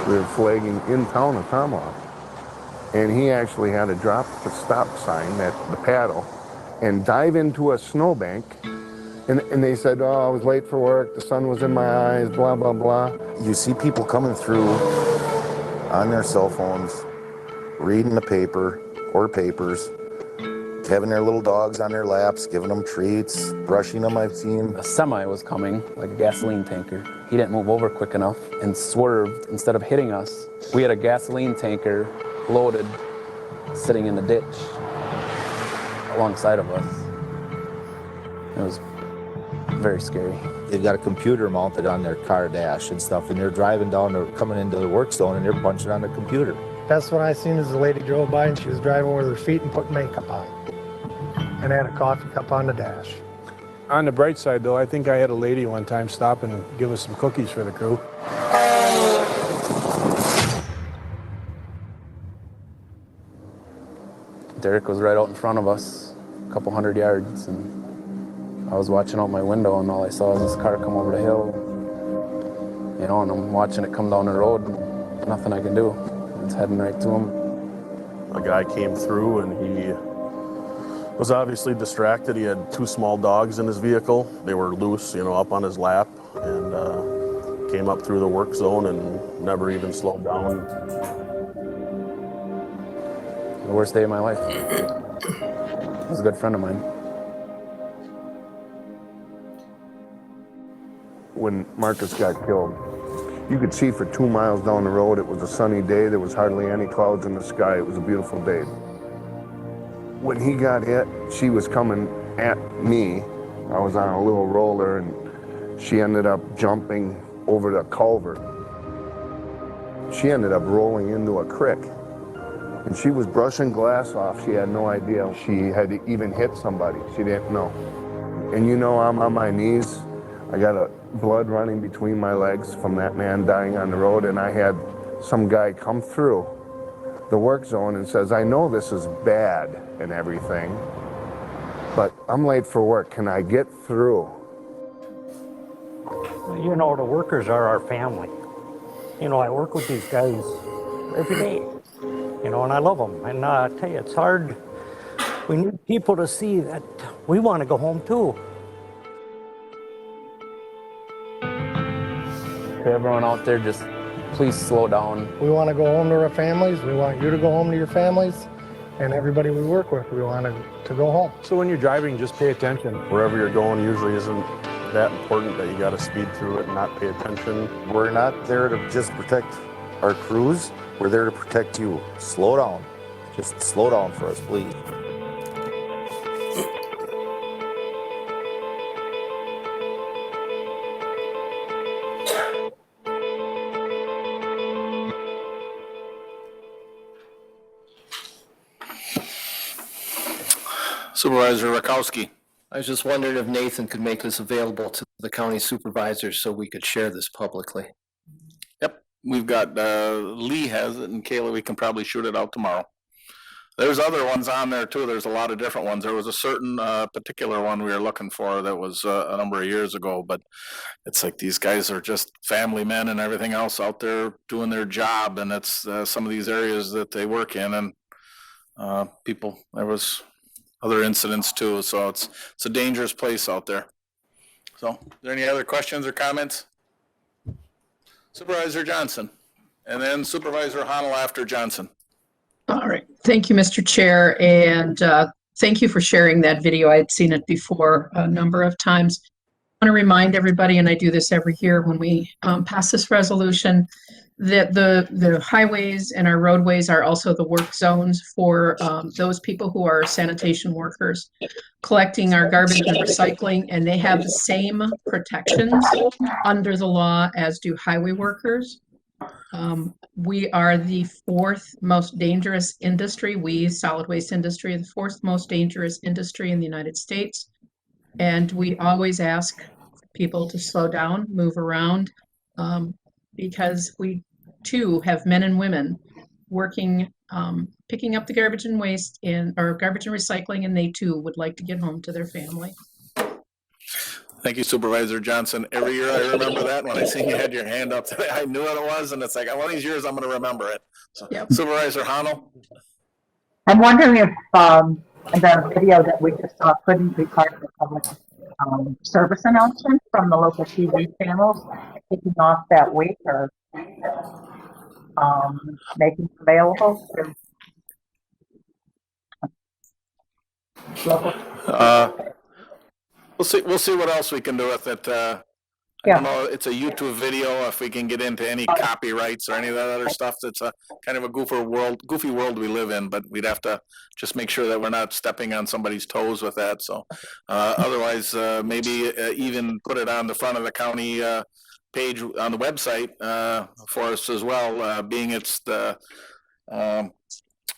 We were flagging in town of Tomahawk, and he actually had to drop the stop sign at the paddle and dive into a snowbank, and they said, oh, I was late for work, the sun was in my eyes, blah, blah, blah. You see people coming through on their cell phones, reading the paper or papers, having their little dogs on their laps, giving them treats, brushing them, I've seen. A semi was coming, like a gasoline tanker. He didn't move over quick enough and swerved instead of hitting us. We had a gasoline tanker loaded, sitting in the ditch alongside of us. It was very scary. They've got a computer mounted on their car dash and stuff, and they're driving down, they're coming into the work zone, and they're punching on the computer. That's when I seen as the lady drove by and she was driving with her feet and putting makeup on. And had a coffee cup on the dash. On the bright side, though, I think I had a lady one time stop and give us some cookies for the crew. Derek was right out in front of us, a couple 100 yards, and I was watching out my window, and all I saw was this car come over the hill. You know, and I'm watching it come down the road, and nothing I can do. It's heading right to him. A guy came through, and he was obviously distracted. He had 2 small dogs in his vehicle. They were loose, you know, up on his lap, and came up through the work zone and never even slowed down. The worst day of my life. He was a good friend of mine. When Marcus got killed, you could see for 2 miles down the road, it was a sunny day. There was hardly any clouds in the sky. It was a beautiful day. When he got hit, she was coming at me. I was on a little roller, and she ended up jumping over the culvert. She ended up rolling into a creek, and she was brushing glass off. She had no idea she had even hit somebody. She didn't know. And you know, I'm on my knees. I got a blood running between my legs from that man dying on the road, and I had some guy come through the work zone and says, I know this is bad and everything, but I'm late for work. Can I get through? You know, the workers are our family. You know, I work with these guys every day, you know, and I love them. And I tell you, it's hard. We need people to see that we want to go home too. To everyone out there, just please slow down. We want to go home to our families. We want you to go home to your families. And everybody we work with, we want to go home. So when you're driving, just pay attention. Wherever you're going usually isn't that important that you got to speed through it and not pay attention. We're not there to just protect our crews. We're there to protect you. Slow down. Just slow down for us, please. Supervisor Rakowski. I was just wondering if Nathan could make this available to the county supervisors so we could share this publicly. Yep, we've got, Lee has it, and Kayla, we can probably shoot it out tomorrow. There's other ones on there too. There's a lot of different ones. There was a certain particular one we were looking for that was a number of years ago, but it's like these guys are just family men and everything else out there doing their job, and it's some of these areas that they work in, and people, there was other incidents too, so it's a dangerous place out there. So, are there any other questions or comments? Supervisor Johnson, and then Supervisor Honnold after Johnson. All right. Thank you, Mr. Chair, and thank you for sharing that video. I had seen it before a number of times. I want to remind everybody, and I do this every year when we pass this resolution, that the highways and our roadways are also the work zones for those people who are sanitation workers collecting our garbage and recycling, and they have the same protections under the law as do highway workers. We are the fourth most dangerous industry. We, solid waste industry, are the fourth most dangerous industry in the United States. And we always ask people to slow down, move around, because we too have men and women working, picking up the garbage and waste or garbage and recycling, and they too would like to get home to their family. Thank you, Supervisor Johnson. Every year I remember that. When I seen you had your hand up today, I knew what it was, and it's like, one of these years I'm going to remember it. So, yep. Supervisor Honnold. I'm wondering if the video that we just saw couldn't be part of the public service announcement from the local TV channels, kicking off that week, or making it available to local. We'll see what else we can do with it. I don't know, it's a YouTube video. If we can get into any copyrights or any of that other stuff, that's a kind of a goofy world we live in, but we'd have to just make sure that we're not stepping on somebody's toes with that. So otherwise, maybe even put it on the front of the county page on the website for us as well, being it's the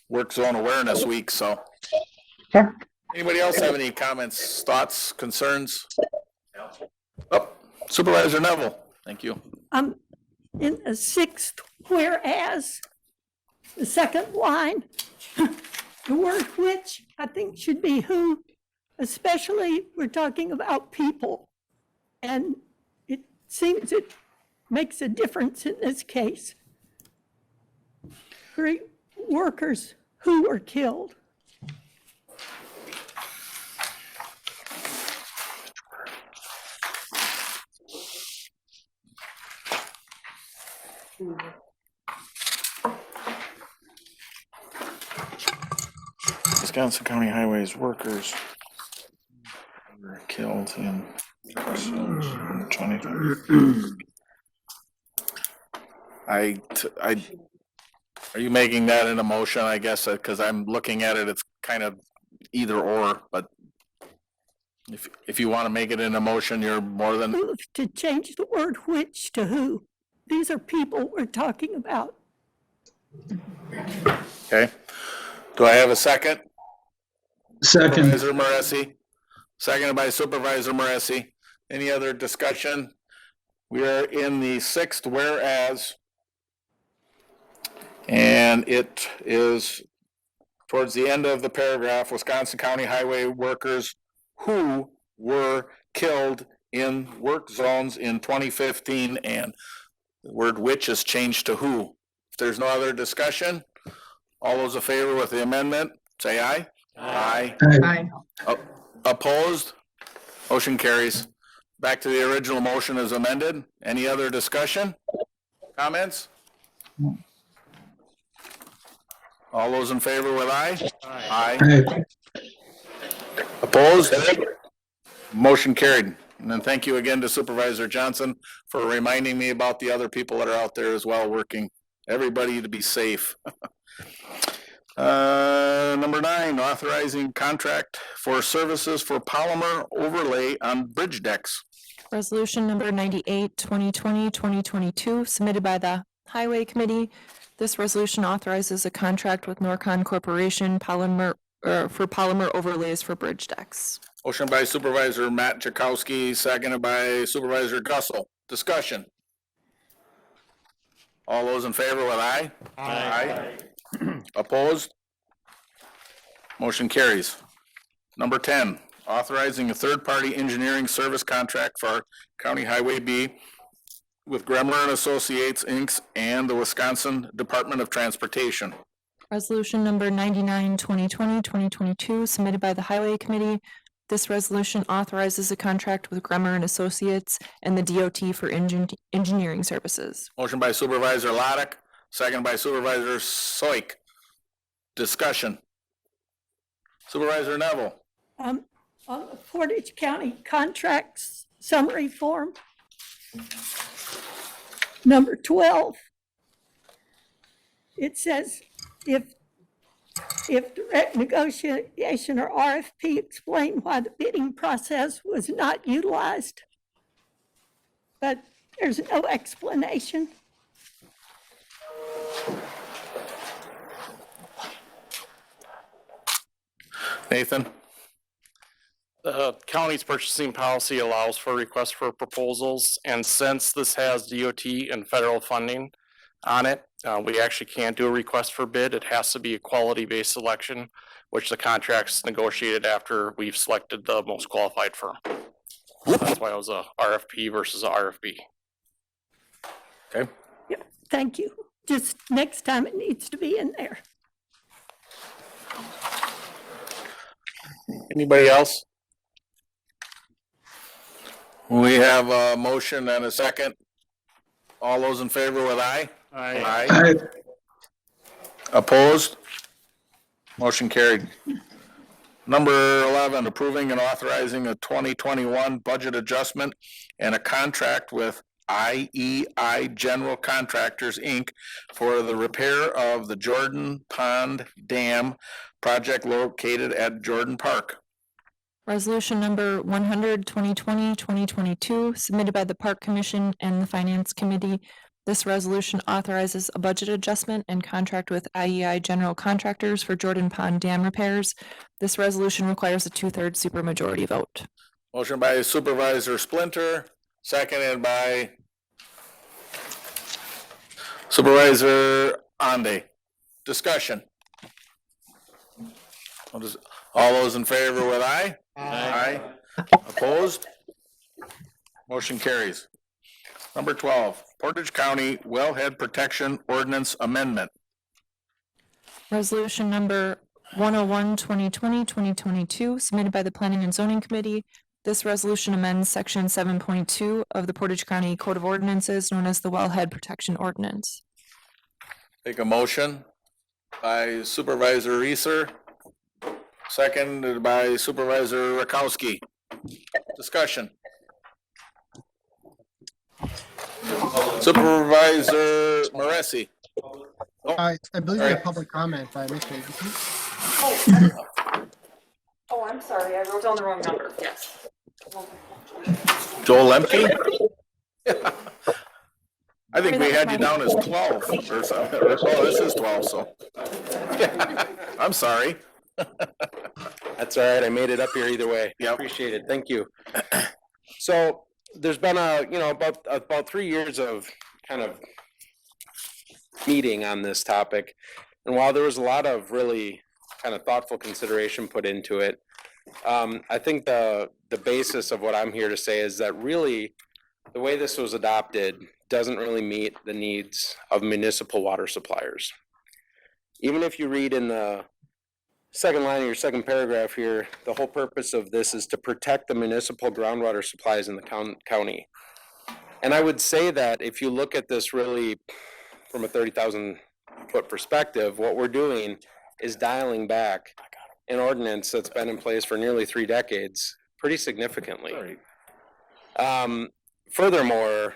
Work Zone Awareness Week. So. Sure. Anybody else have any comments, thoughts, concerns? Oh, Supervisor Neville, thank you. In the sixth, whereas, the second line, the word which I think should be who, especially we're talking about people. And it seems it makes a difference in this case. 3 workers who were killed. Wisconsin County Highways workers were killed in 2020. Are you making that in a motion, I guess, because I'm looking at it, it's kind of either or, but if you want to make it in a motion, you're more than... To change the word which to who. These are people we're talking about. Okay. Do I have a second? Second. Supervisor Moresi. Seconded by Supervisor Moresi. Any other discussion? We are in the sixth whereas, and it is towards the end of the paragraph, Wisconsin County highway workers who were killed in work zones in 2015, and the word which is changed to who. If there's no other discussion, all those in favor with the amendment, say aye. Aye. Aye. Opposed? Motion carries. Back to the original motion as amended. Any other discussion? Comments? All those in favor with aye? Aye. Opposed? Motion carried. And then thank you again to Supervisor Johnson for reminding me about the other people that are out there as well working. Everybody to be safe. Number 9, authorizing contract for services for polymer overlay on bridge decks. Resolution number 98, 2020, 2022, submitted by the Highway Committee. This resolution authorizes a contract with Norcon Corporation for polymer overlays for bridge decks. Motion by Supervisor Matt Jakowski, seconded by Supervisor Gussel. Discussion. All those in favor with aye? Aye. Opposed? Motion carries. Number 10, authorizing a third-party engineering service contract for County Highway B with Gremler and Associates, Inc. and the Wisconsin Department of Transportation. Resolution number 99, 2020, 2022, submitted by the Highway Committee. This resolution authorizes a contract with Gremler and Associates and the DOT for engineering services. Motion by Supervisor Loddick, second by Supervisor Soik. Discussion. Supervisor Neville. On the Portage County contracts summary form, number 12, it says if direct negotiation or RFP, explain why the bidding process was not utilized. But there's no explanation. Nathan. The county's purchasing policy allows for requests for proposals, and since this has DOT and federal funding on it, we actually can't do a request for bid. It has to be a quality-based selection, which the contract's negotiated after we've selected the most qualified firm. That's why it was a RFP versus a RFB. Okay. Yeah, thank you. Just next time it needs to be in there. Anybody else? We have a motion and a second. All those in favor with aye? Aye. Opposed? Motion carried. Number 11, approving and authorizing a 2021 budget adjustment and a contract with IEI General Contractors, Inc. for the repair of the Jordan Pond Dam project located at Jordan Park. Resolution number 100, 2020, 2022, submitted by the Park Commission and the Finance Committee. This resolution authorizes a budget adjustment and contract with IEI General Contractors for Jordan Pond Dam repairs. This resolution requires a 2/3 supermajority vote. Motion by Supervisor Splinter, seconded by Supervisor Ande. Discussion. All those in favor with aye? Aye. Opposed? Motion carries. Number 12, Portage County Wellhead Protection Ordinance Amendment. Resolution number 101, 2020, 2022, submitted by the Planning and Zoning Committee. This resolution amends section 7.2 of the Portage County Code of Ordinances, known as the Wellhead Protection Ordinance. Take a motion by Supervisor Reeser, seconded by Supervisor Rakowski. Discussion. Supervisor Moresi. I believe you have public comment, if I missed it. Oh, I'm sorry, I wrote down the wrong number, yes. Joel Lemke? I think we had you down as 12 or something. Oh, this is 12, so. I'm sorry. That's all right. I made it up here either way. Yep. Appreciate it. Thank you. So there's been about 3 years of kind of meeting on this topic. And while there was a lot of really kind of thoughtful consideration put into it, I think the basis of what I'm here to say is that really the way this was adopted doesn't really meet the needs of municipal water suppliers. Even if you read in the second line of your second paragraph here, the whole purpose of this is to protect the municipal groundwater supplies in the county. And I would say that if you look at this really from a 30,000 foot perspective, what we're doing is dialing back an ordinance that's been in place for nearly 3 decades pretty significantly. Furthermore,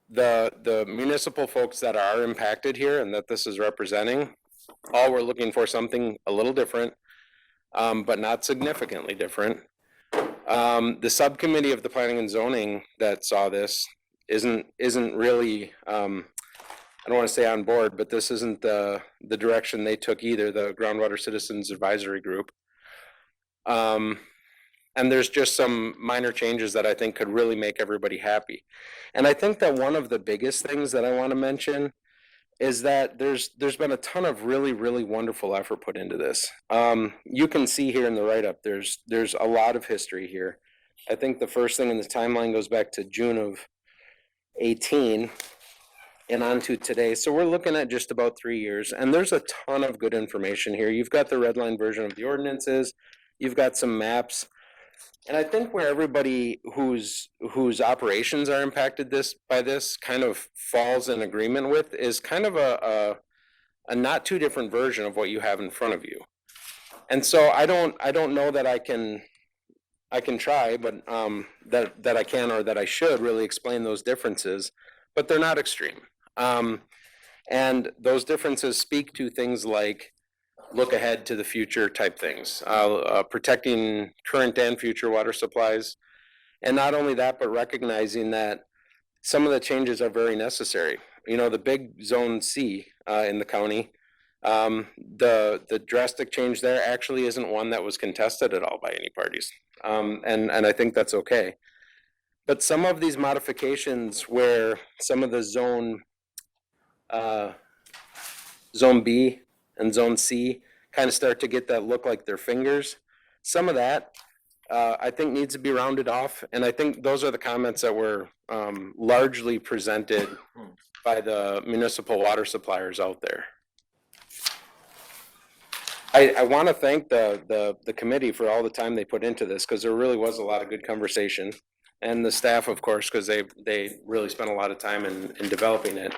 the municipal folks that are impacted here and that this is representing, all we're looking for something a little different, but not significantly different. The subcommittee of the Planning and Zoning that saw this isn't really, I don't want to say on board, but this isn't the direction they took either, the Groundwater Citizens Advisory Group. And there's just some minor changes that I think could really make everybody happy. And I think that one of the biggest things that I want to mention is that there's been a ton of really, really wonderful effort put into this. You can see here in the write-up, there's a lot of history here. I think the first thing in the timeline goes back to June of 18 and on to today. So we're looking at just about 3 years, and there's a ton of good information here. You've got the red line version of the ordinances, you've got some maps. And I think where everybody whose operations are impacted by this kind of falls in agreement with is kind of a not too different version of what you have in front of you. And so I don't know that I can try, but that I can or that I should really explain those differences, but they're not extreme. And those differences speak to things like look ahead to the future type things, protecting current and future water supplies. And not only that, but recognizing that some of the changes are very necessary. You know, the big zone C in the county, the drastic change there actually isn't one that was contested at all by any parties. And I think that's okay. But some of these modifications where some of the zone B and zone C kind of start to get that look like their fingers. Some of that I think needs to be rounded off. And I think those are the comments that were largely presented by the municipal water suppliers out there. I want to thank the committee for all the time they put into this, because there really was a lot of good conversation. And the staff, of course, because they really spent a lot of time in developing it.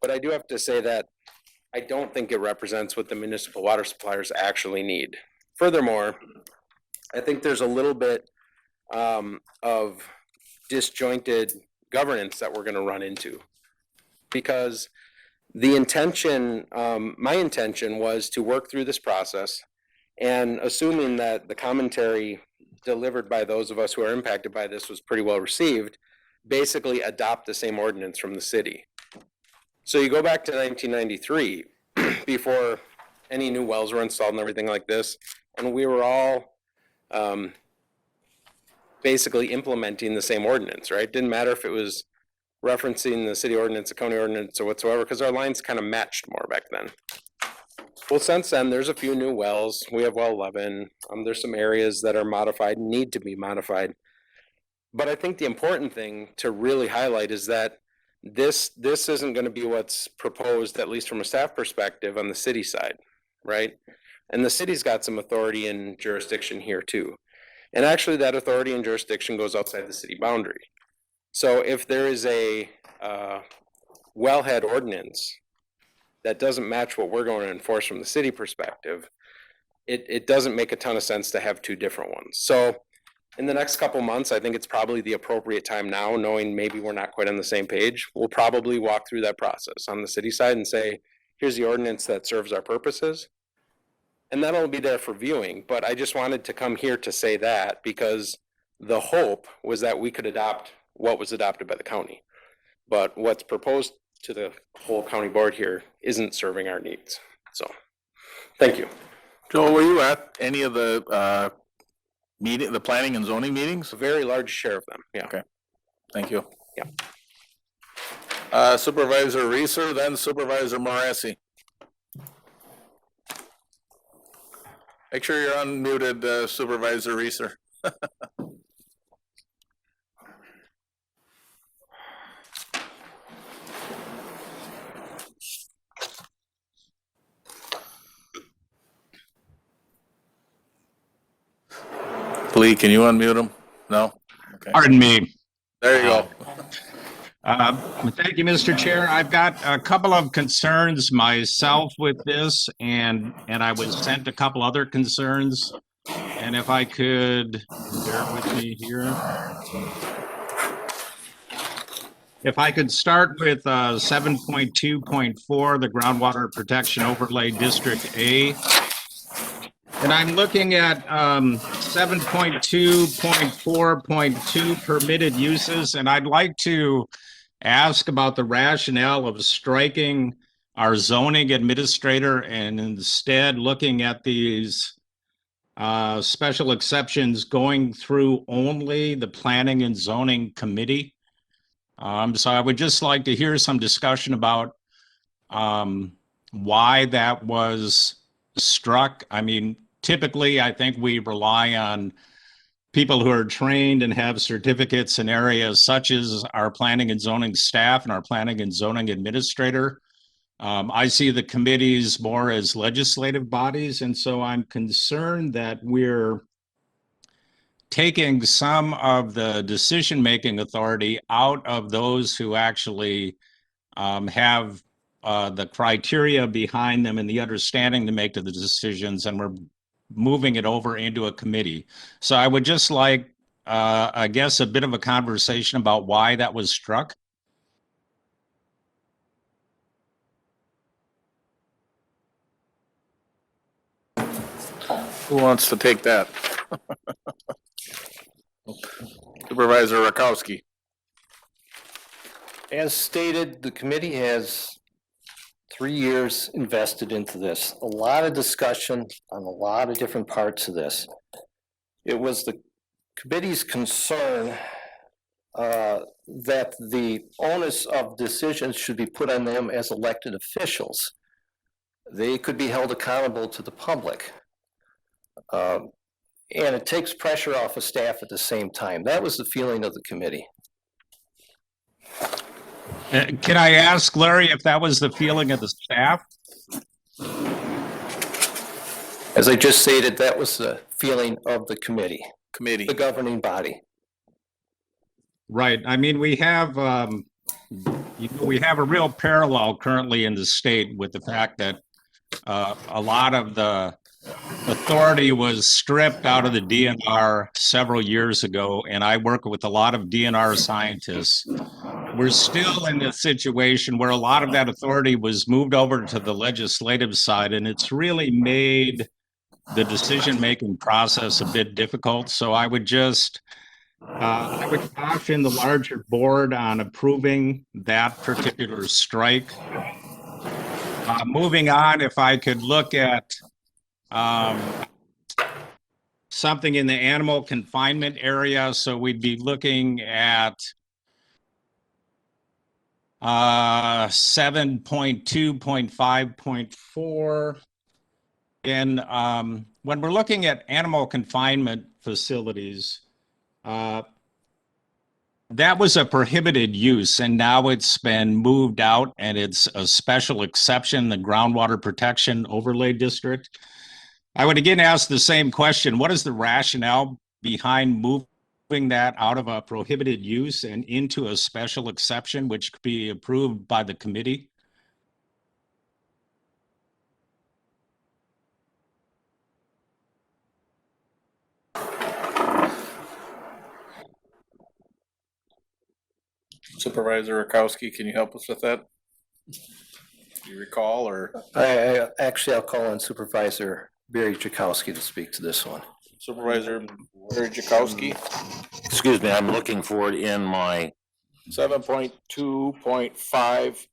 But I do have to say that I don't think it represents what the municipal water suppliers actually need. Furthermore, I think there's a little bit of disjointed governance that we're going to run into, because the intention, my intention was to work through this process, and assuming that the commentary delivered by those of us who are impacted by this was pretty well received, basically adopt the same ordinance from the city. So you go back to 1993, before any new wells were installed and everything like this, and we were all basically implementing the same ordinance, right? Didn't matter if it was referencing the city ordinance, the county ordinance, or whatsoever, because our lines kind of matched more back then. Well, since then, there's a few new wells. We have well 11. There's some areas that are modified, need to be modified. But I think the important thing to really highlight is that this isn't going to be what's proposed, at least from a staff perspective, on the city side, right? And the city's got some authority and jurisdiction here too. And actually that authority and jurisdiction goes outside the city boundary. So if there is a wellhead ordinance that doesn't match what we're going to enforce from the city perspective, it doesn't make a ton of sense to have two different ones. So in the next couple months, I think it's probably the appropriate time now, knowing maybe we're not quite on the same page. We'll probably walk through that process on the city side and say, here's the ordinance that serves our purposes. And that'll be there for viewing. But I just wanted to come here to say that, because the hope was that we could adopt what was adopted by the county. But what's proposed to the whole county board here isn't serving our needs. So, thank you. Joel, were you at any of the planning and zoning meetings? A very large share of them, yeah. Okay. Thank you. Yeah. Supervisor Reeser, then Supervisor Morassi. Make sure you're unmuted, Supervisor Reeser. Lee, can you unmute him? No? Okay. Pardon me. There you go. Thank you, Mr. Chair. I've got a couple of concerns myself with this, and I was sent a couple other concerns. And if I could bear with me here. If I could start with 7.2.4, the Groundwater Protection Overlay District A. And I'm looking at 7.2.4.2 permitted uses, and I'd like to ask about the rationale of striking our zoning administrator and instead looking at these special exceptions going through only the Planning and Zoning Committee. So I would just like to hear some discussion about why that was struck. I mean, typically, I think we rely on people who are trained and have certificates in areas such as our planning and zoning staff and our planning and zoning administrator. I see the committees more as legislative bodies, and so I'm concerned that we're taking some of the decision-making authority out of those who actually have the criteria behind them and the understanding to make the decisions, and we're moving it over into a committee. So I would just like, I guess, a bit of a conversation about why that was struck. Who wants to take that? Supervisor Rakowski. As stated, the committee has 3 years invested into this. A lot of discussion on a lot of different parts of this. It was the committee's concern that the onus of decisions should be put on them as elected officials. They could be held accountable to the public. And it takes pressure off of staff at the same time. That was the feeling of the committee. Can I ask Larry if that was the feeling of the staff? As I just stated, that was the feeling of the committee, the governing body. Right. I mean, we have we have a real parallel currently in the state with the fact that a lot of the authority was stripped out of the DNR several years ago, and I work with a lot of DNR scientists. We're still in a situation where a lot of that authority was moved over to the legislative side, and it's really made the decision-making process a bit difficult. So I would just, I would caution the larger board on approving that particular strike. Moving on, if I could look at something in the animal confinement area. So we'd be looking at 7.2.5.4. And when we're looking at animal confinement facilities, that was a prohibited use, and now it's been moved out and it's a special exception, the Groundwater Protection Overlay District. I would again ask the same question. What is the rationale behind moving that out of a prohibited use and into a special exception, which could be approved by the committee? Supervisor Rakowski, can you help us with that? Do you recall, or? Actually, I'll call on Supervisor Barry Jakowski to speak to this one. Supervisor Barry Jakowski. Excuse me, I'm looking for it in my 7.2.5.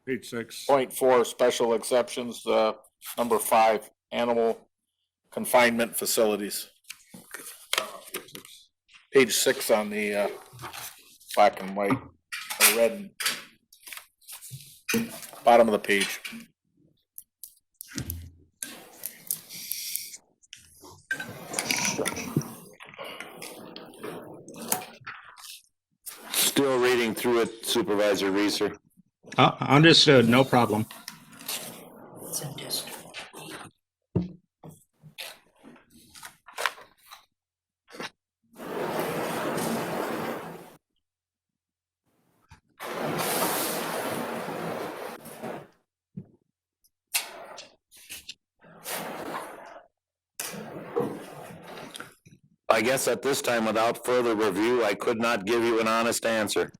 Page 6. 0.4 special exceptions, number 5, animal confinement facilities. Page 6 on the black and white, or red. Bottom of the page. Still reading through it, Supervisor Reeser. Understood, no problem. I guess at this time, without further review, I could not give you an honest answer.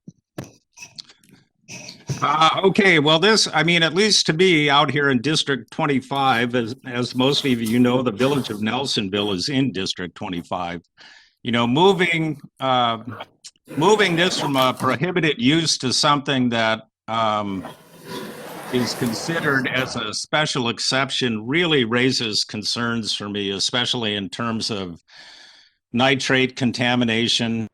Okay, well, at least to me out here in District 25, as most of you know, the village of Nelsonville is in District 25. You know, moving this from a prohibited use to something that is considered as a special exception really raises concerns for me, especially in terms of nitrate contamination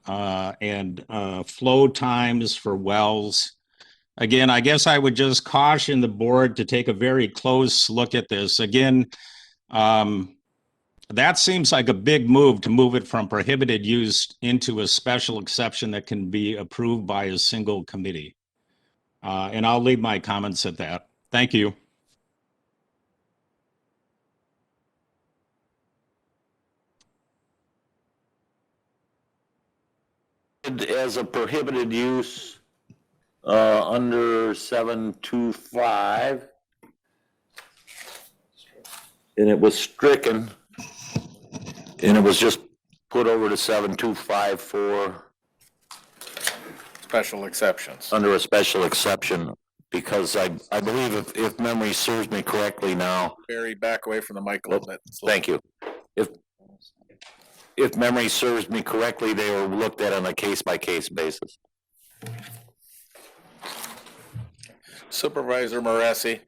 and flow times for wells. Again, I guess I would just caution the board to take a very close look at this. Again, that seems like a big move to move it from prohibited use into a special exception that can be approved by a single committee. And I'll leave my comments at that. Thank you. As a prohibited use under 725, and it was stricken, and it was just put over to 725 for Special exceptions. under a special exception, because I believe if memory serves me correctly now. Barry, back away from the mic a little bit. Thank you. If memory serves me correctly, they were looked at on a case-by-case basis. Supervisor Morassi.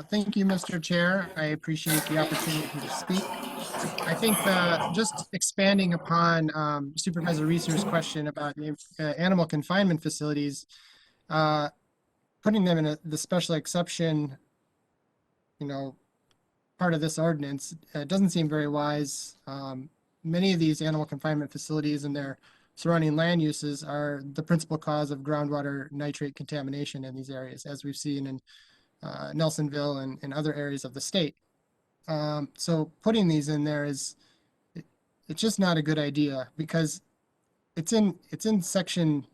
Thank you, Mr. Chair. I appreciate the opportunity to speak. I think just expanding upon Supervisor Reeser's question about the animal confinement facilities, putting them in the special exception, part of this ordinance, doesn't seem very wise. Many of these animal confinement facilities and their surrounding land uses are the principal cause of groundwater nitrate contamination in these areas, as we've seen in Nelsonville and other areas of the state. So putting these in there it's just not a good idea, because it's in section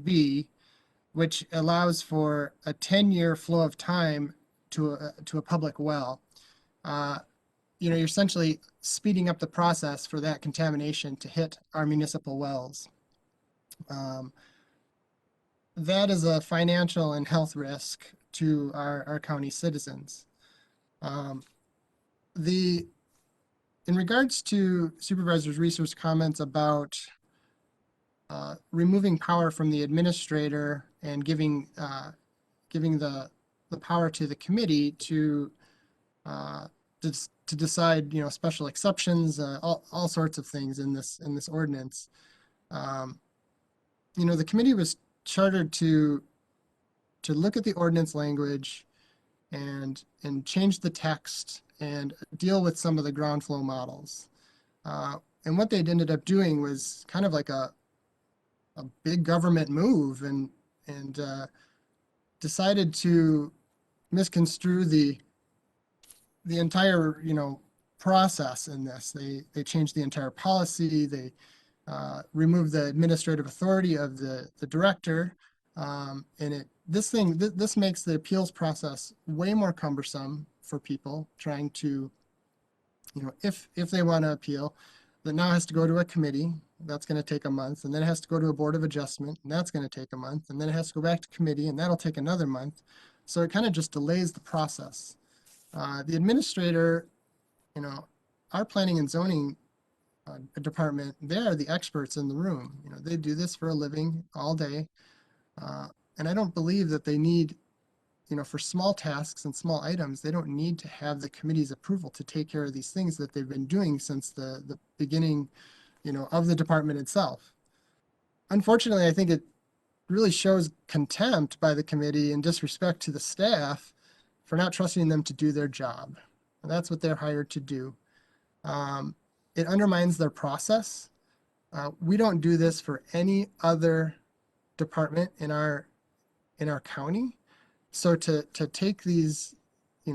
B, which allows for a 10-year flow of time to a public well. You're essentially speeding up the process for that contamination to hit our municipal wells. That is a financial and health risk to our county citizens. In regards to Supervisor Reeser's comments about removing power from the administrator and giving the power to the committee to decide, special exceptions, all sorts of things in this ordinance. The committee was chartered to look at the ordinance language and change the text and deal with some of the ground flow models. And what they'd ended up doing was kind of like a big government move, and decided to misconstrue the entire, process in this. They changed the entire policy. They removed the administrative authority of the director. And this makes the appeals process way more cumbersome for people trying to, if they want to appeal, that now has to go to a committee. That's going to take a month, and then it has to go to a board of adjustment, and that's going to take a month, and then it has to go back to committee, and that'll take another month. So it kind of just delays the process. The administrator, our planning and zoning department, they are the experts in the room. They do this for a living all day. And I don't believe that they need, for small tasks and small items, they don't need to have the committee's approval to take care of these things that they've been doing since the beginning, of the department itself. unfortunately, I think it really shows contempt by the committee and disrespect to the staff for not trusting them to do their job. And that's what they're hired to do. It undermines their process. We don't do this for any other department in our county. So to take these,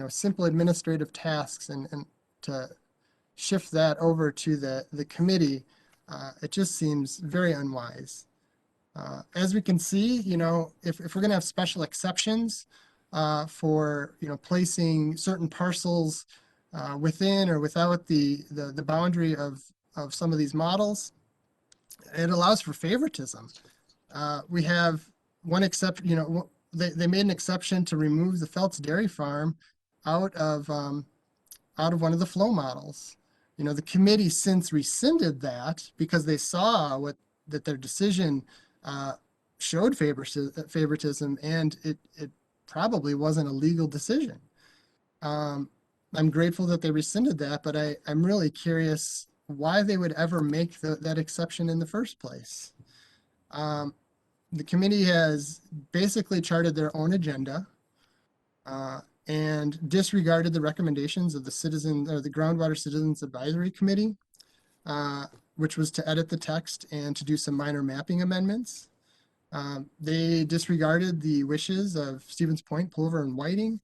simple administrative tasks and to shift that over to the committee, it just seems very unwise. As we can see, if we're going to have special exceptions for, placing certain parcels within or without the boundary of some of these models, it allows for favoritism. We have one exception, they made an exception to remove the Feltz Dairy Farm out of one of the flow models. The committee since rescinded that because they saw that their decision showed favoritism, and it probably wasn't a legal decision. I'm grateful that they rescinded that, but I'm really curious why they would ever make that exception in the first place. The committee has basically charted their own agenda and disregarded the recommendations of the Groundwater Citizens Advisory Committee, which was to edit the text and to do some minor mapping amendments. They disregarded the wishes of Stevens Point, Pulver, and Whiting.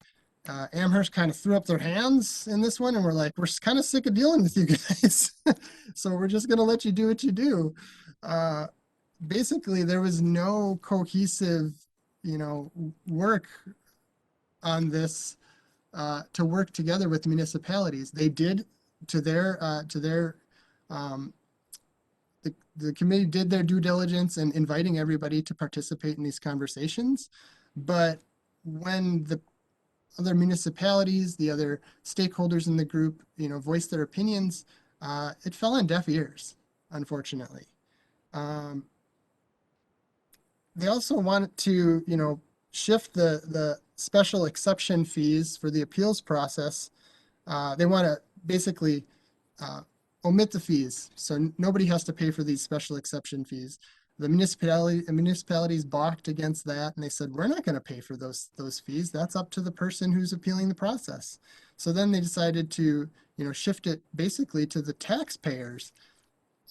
Amherst kind of threw up their hands in this one, and we're like, we're kind of sick of dealing with you guys. So we're just going to let you do what you do. Basically, there was no cohesive, work on this to work together with municipalities. They did the committee did their due diligence in inviting everybody to participate in these conversations. But when the other municipalities, the other stakeholders in the group, voiced their opinions, it fell on deaf ears, unfortunately. They also wanted to, shift the special exception fees for the appeals process. They want to basically omit the fees, so nobody has to pay for these special exception fees. The municipalities balked against that, and they said, we're not going to pay for those fees. That's up to the person who's appealing the process. So then they decided to, shift it basically to the taxpayers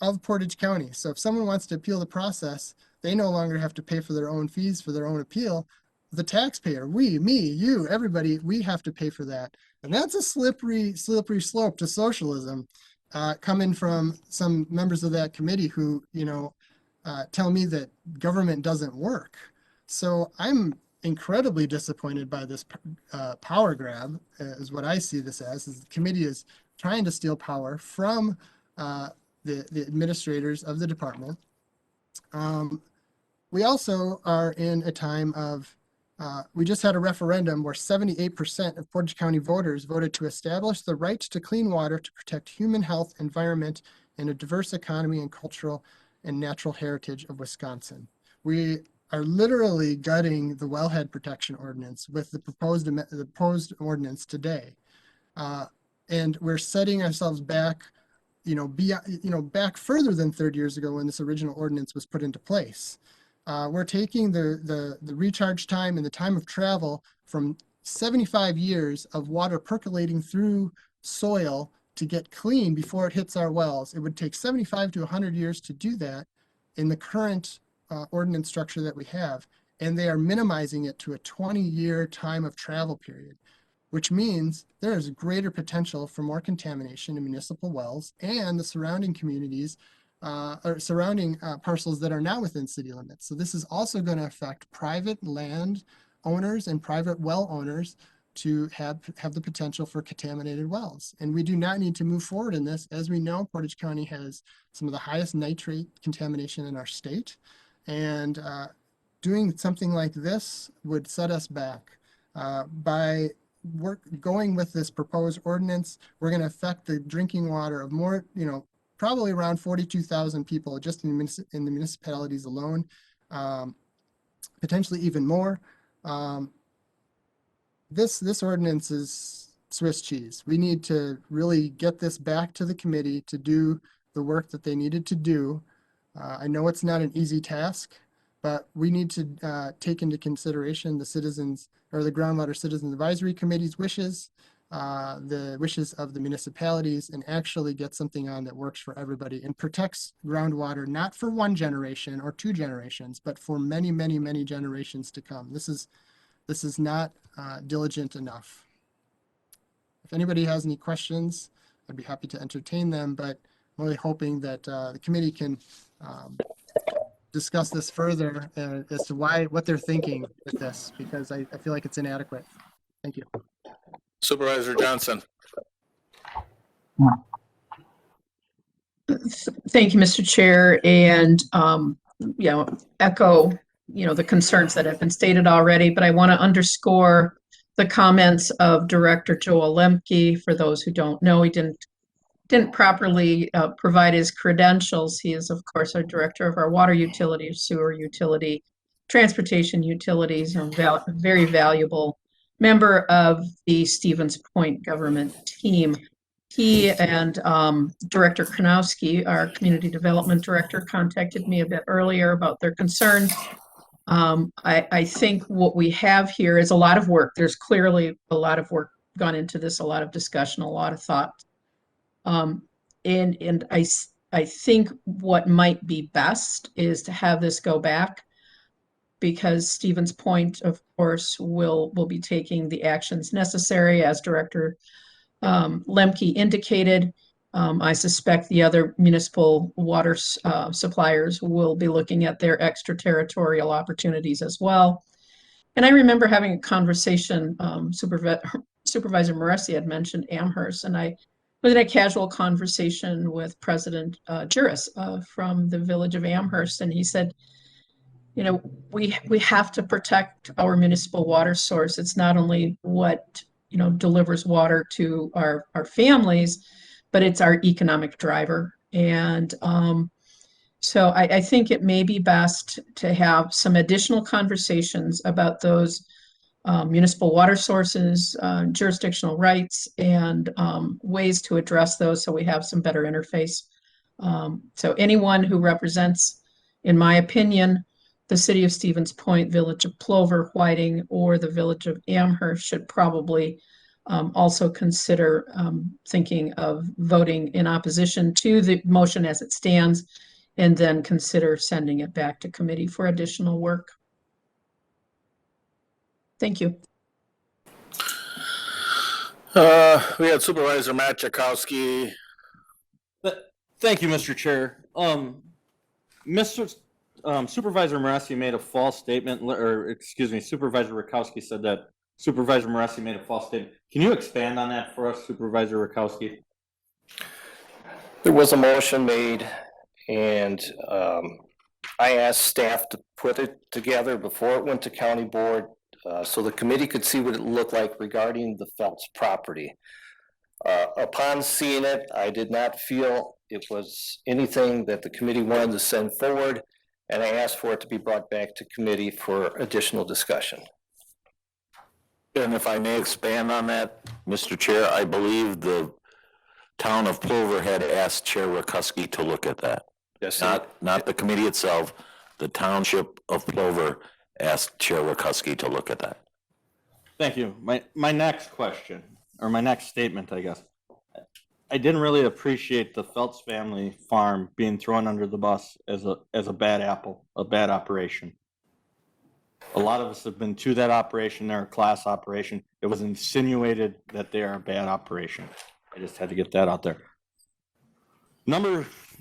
of Portage County. So if someone wants to appeal the process, they no longer have to pay for their own fees for their own appeal. The taxpayer, me, you, everybody, we have to pay for that. And that's a slippery slope to socialism, coming from some members of that committee who, tell me that government doesn't work. So I'm incredibly disappointed by this power grab, is what I see this as, is the committee is trying to steal power from the administrators of the department. We also are in a time of, we just had a referendum where 78% of Portage County voters voted to establish the right to clean water to protect human health, environment, and a diverse economy and cultural and natural heritage of Wisconsin. We are literally gutting the wellhead protection ordinance with the proposed ordinance today. And we're setting ourselves back, back further than 30 years ago when this original ordinance was put into place. We're taking the recharge time and the time of travel from 75 years of water percolating through soil to get clean before it hits our wells. It would take 75 to 100 years to do that in the current ordinance structure that we have. And they are minimizing it to a 20-year time of travel period, which means there is greater potential for more contamination in municipal wells and the surrounding communities or surrounding parcels that are now within city limits. So this is also going to affect private land owners and private well owners to have the potential for contaminated wells. And we do not need to move forward in this. As we know, Portage County has some of the highest nitrate contamination in our state. And doing something like this would set us back. By going with this proposed ordinance, we're going to affect the drinking water of more, probably around 42,000 people just in the municipalities alone, potentially even more. This ordinance is Swiss cheese. We need to really get this back to the committee to do the work that they needed to do. I know it's not an easy task, but we need to take into consideration the citizens or the Groundwater Citizens Advisory Committee's wishes, the wishes of the municipalities, and actually get something on that works for everybody and protects groundwater, not for one generation or two generations, but for many, many, many generations to come. This is not diligent enough. If anybody has any questions, I'd be happy to entertain them, but I'm really hoping that the committee can discuss this further as to what they're thinking with this, because I feel like it's inadequate. Thank you. Supervisor Johnson. Thank you, Mr. Chair, and echo the concerns that have been stated already, but I want to underscore the comments of Director Joel Lemke. For those who don't know, he didn't properly provide his credentials. He is, of course, our director of our water utility, sewer utility, transportation utilities, a very valuable member of the Stevens Point government team. He and Director Kronowski, our community development director, contacted me a bit earlier about their concerns. I think what we have here is a lot of work. There's clearly a lot of work gone into this, a lot of discussion, a lot of thought. And I think what might be best is to have this go back, because Stevens Point, of course, will be taking the actions necessary, as Director Lemke indicated. I suspect the other municipal water suppliers will be looking at their extraterritorial opportunities as well. And I remember having a conversation, Supervisor Moresi had mentioned Amherst, and I was in a casual conversation with President Juris from the village of Amherst, and he said, we have to protect our municipal water source. It's not only what delivers water to our families, but it's our economic driver. And so I think it may be best to have some additional conversations about those municipal water sources, jurisdictional rights, and ways to address those so we have some better interface. So anyone who represents, in my opinion, the city of Stevens Point, village of Plover, Whiting, or the village of Amherst should probably also consider thinking of voting in opposition to the motion as it stands, and then consider sending it back to committee for additional work. Thank you. We had Supervisor Matt Jakowski. Thank you, Mr. Chair. Supervisor Moresi made a false statement, or excuse me, Supervisor Rakowski said that Supervisor Moresi made a false statement. Can you expand on that for us, Supervisor Rakowski? There was a motion made, and I asked staff to put it together before it went to county board, so the committee could see what it looked like regarding the Phelps property. Upon seeing it, I did not feel it was anything that the committee wanted to send forward, and I asked for it to be brought back to committee for additional discussion. And if I may expand on that, Mr. Chair, I believe the town of Plover had asked Chair Rakowski to look at that. Yes, not the committee itself. The township of Plover asked Chair Rakowski to look at that. Thank you. My next question, or my next statement, I guess. I didn't really appreciate the Phelps family farm being thrown under the bus as a bad apple, a bad operation. A lot of us have been to that operation. They're a class operation. It was insinuated that they are a bad operation. I just had to get that out there.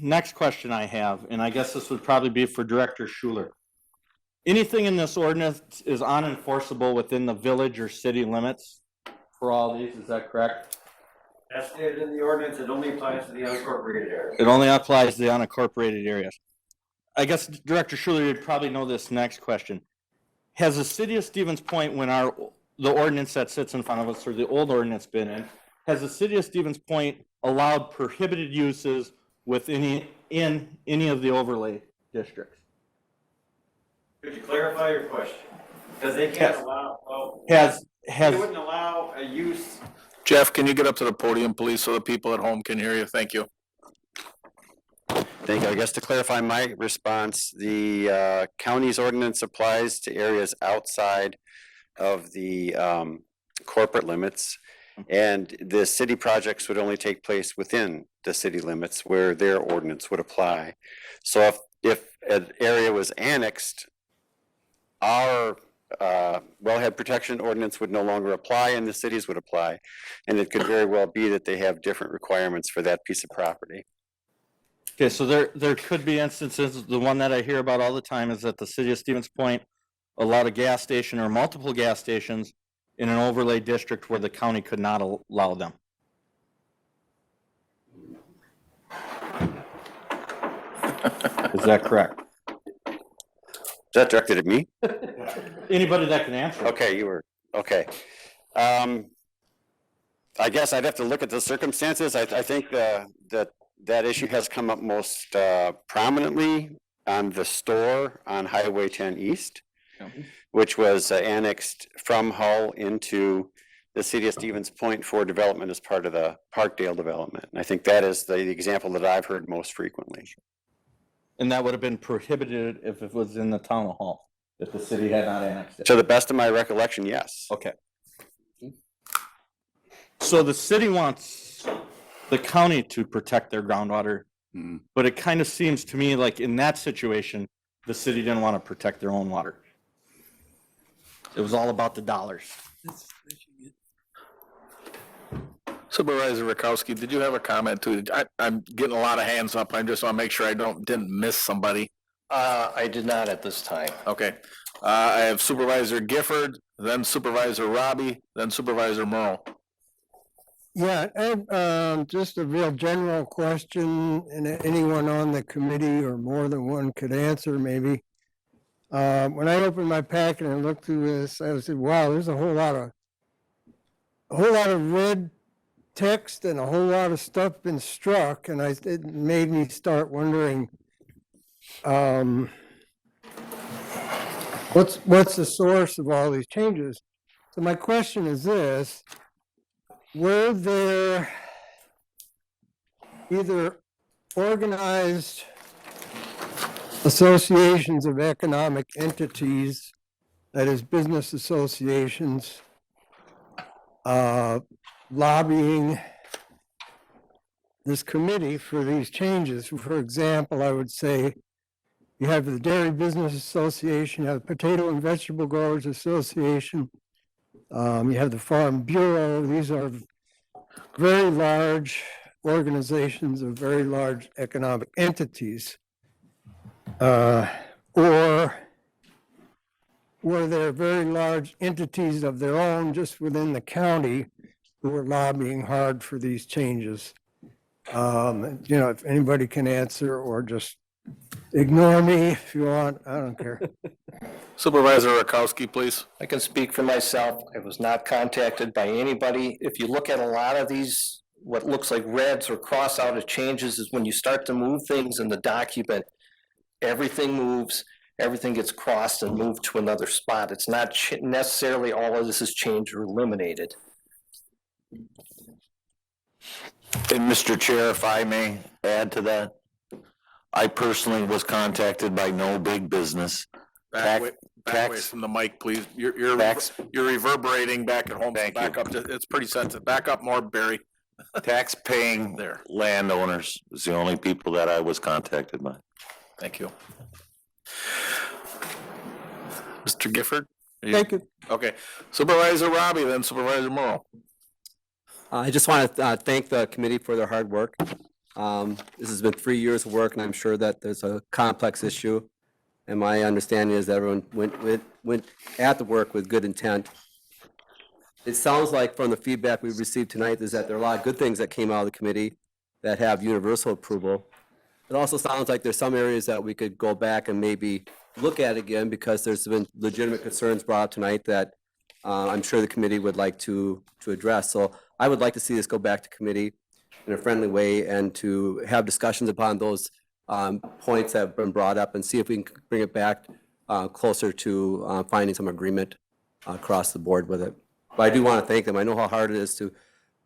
Next question I have, and I guess this would probably be for Director Schuler. Anything in this ordinance is unenforceable within the village or city limits for all these, is that correct? As stated in the ordinance, it only applies to the unincorporated areas. It only applies to the unincorporated areas. I guess Director Schuler, you'd probably know this next question. Has the city of Stevens Point, when the ordinance that sits in front of us, or the old ordinance been in, has the city of Stevens Point allowed prohibited uses in any of the overlay districts? Could you clarify your question? Because they can't allow. They wouldn't allow a use. Jeff, can you get up to the podium, please, so the people at home can hear you? Thank you. Thank you. I guess to clarify my response, the county's ordinance applies to areas outside of the corporate limits. And the city projects would only take place within the city limits where their ordinance would apply. So if an area was annexed, our wellhead protection ordinance would no longer apply and the cities would apply. And it could very well be that they have different requirements for that piece of property. Okay, so there could be instances, the one that I hear about all the time is that the city of Stevens Point allowed a gas station or multiple gas stations in an overlay district where the county could not allow them. Is that correct? Is that directed at me? Anybody that can answer. Okay, you were, okay. I guess I'd have to look at the circumstances. I think that issue has come up most prominently on the store on Highway 10 East, which was annexed from Hull into the city of Stevens Point for development as part of the Parkdale development. And I think that is the example that I've heard most frequently. And that would have been prohibited if it was in the town of Hull, if the city had not annexed it. To the best of my recollection, yes. Okay. So the city wants the county to protect their groundwater, but it kind of seems to me like in that situation, the city didn't want to protect their own water. It was all about the dollars. Supervisor Rakowski, did you have a comment too? I'm getting a lot of hands up. I just want to make sure I didn't miss somebody. I did not at this time. Okay. I have Supervisor Gifford, then Supervisor Robbie, then Supervisor Merle. Yeah, Ed, just a real general question, and anyone on the committee or more than one could answer maybe. When I opened my packet and looked through this, I said, wow, there's a whole lot of red text and a whole lot of stuff been struck, and it made me start wondering, what's the source of all these changes? So my question is this: were there either organized associations of economic entities, that is business associations, lobbying this committee for these changes? For example, I would say you have the Dairy Business Association, you have the Potato and Vegetable Growers Association, you have the Farm Bureau. These are very large organizations of very large economic entities. Or were there very large entities of their own just within the county who were lobbying hard for these changes? If anybody can answer or just ignore me if you want, I don't care. Supervisor Rakowski, please. I can speak for myself. I was not contacted by anybody. If you look at a lot of these, what looks like reds or cross out of changes is when you start to move things in the document, everything moves, everything gets crossed and moved to another spot. It's not necessarily all of this is changed or eliminated. And Mr. Chair, if I may add to that, I personally was contacted by no big business. Back away from the mic, please. You're reverberating back at home. Back up. It's pretty sensitive. Back up more, Barry. Tax-paying landowners is the only people that I was contacted by. Thank you. Mr. Gifford? Thank you. Okay. Supervisor Robbie, then Supervisor Morrow. I just want to thank the committee for their hard work. This has been 3 years of work, and I'm sure that there's a complex issue. And my understanding is that everyone went at the work with good intent. It sounds like from the feedback we've received tonight is that there are a lot of good things that came out of the committee that have universal approval. It also sounds like there's some areas that we could go back and maybe look at again, because there's been legitimate concerns brought up tonight that I'm sure the committee would like to address. So I would like to see this go back to committee in a friendly way and to have discussions upon those points that have been brought up and see if we can bring it back closer to finding some agreement across the board with it. But I do want to thank them. I know how hard it is to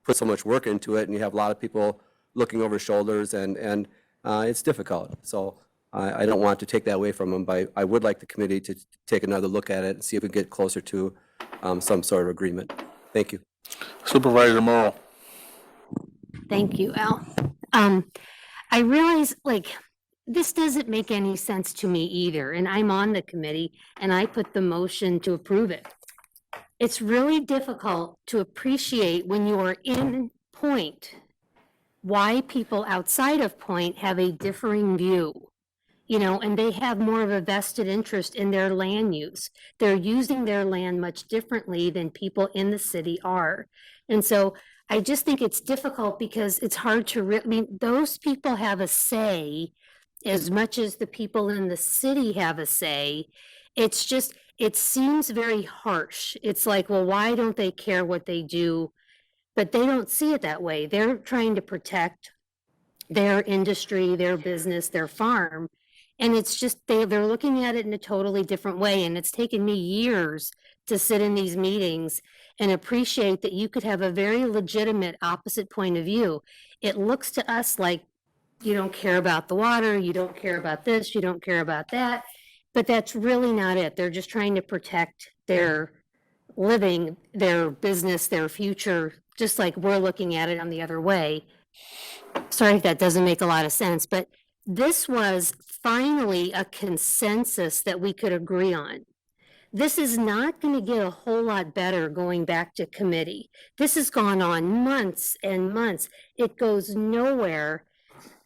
put so much work into it, and you have a lot of people looking over shoulders, and it's difficult. So I don't want to take that away from them, but I would like the committee to take another look at it and see if we can get closer to some sort of agreement. Thank you. Supervisor Morrow. Thank you, Al. I realize, like, this doesn't make any sense to me either, and I'm on the committee, and I put the motion to approve it. It's really difficult to appreciate when you are in Point, why people outside of Point have a differing view. You know, and they have more of a vested interest in their land use. They're using their land much differently than people in the city are. And so I just think it's difficult because it's hard to, I mean, those people have a say as much as the people in the city have a say. It's just, it seems very harsh. It's like, well, why don't they care what they do? But they don't see it that way. They're trying to protect their industry, their business, their farm. And it's just, they're looking at it in a totally different way. And it's taken me years to sit in these meetings and appreciate that you could have a very legitimate opposite point of view. It looks to us like you don't care about the water, you don't care about this, you don't care about that, but that's really not it. They're just trying to protect their living, their business, their future, just like we're looking at it on the other way. Sorry if that doesn't make a lot of sense, but this was finally a consensus that we could agree on. This is not going to get a whole lot better going back to committee. This has gone on months and months. It goes nowhere.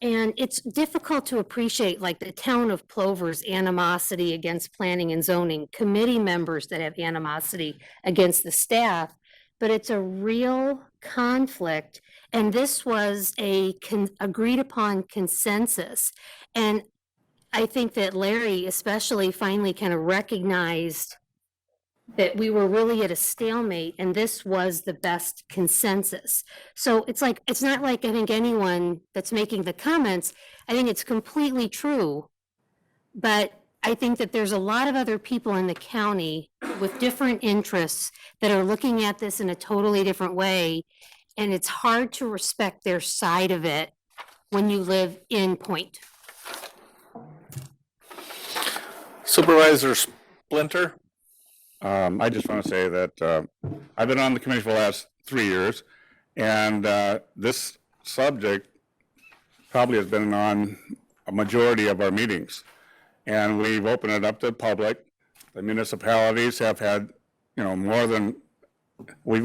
And it's difficult to appreciate, like, the town of Plover's animosity against planning and zoning, committee members that have animosity against the staff, but it's a real conflict. And this was a agreed upon consensus. And I think that Larry especially finally kind of recognized that we were really at a stalemate and this was the best consensus. So it's like, it's not like I think anyone that's making the comments, I think it's completely true. But I think that there's a lot of other people in the county with different interests that are looking at this in a totally different way. And it's hard to respect their side of it when you live in Point. Supervisor Splinter. I just want to say that I've been on the committee for the last 3 years, and this subject probably has been on a majority of our meetings. And we've opened it up to the public. The municipalities have had, you know, more than, we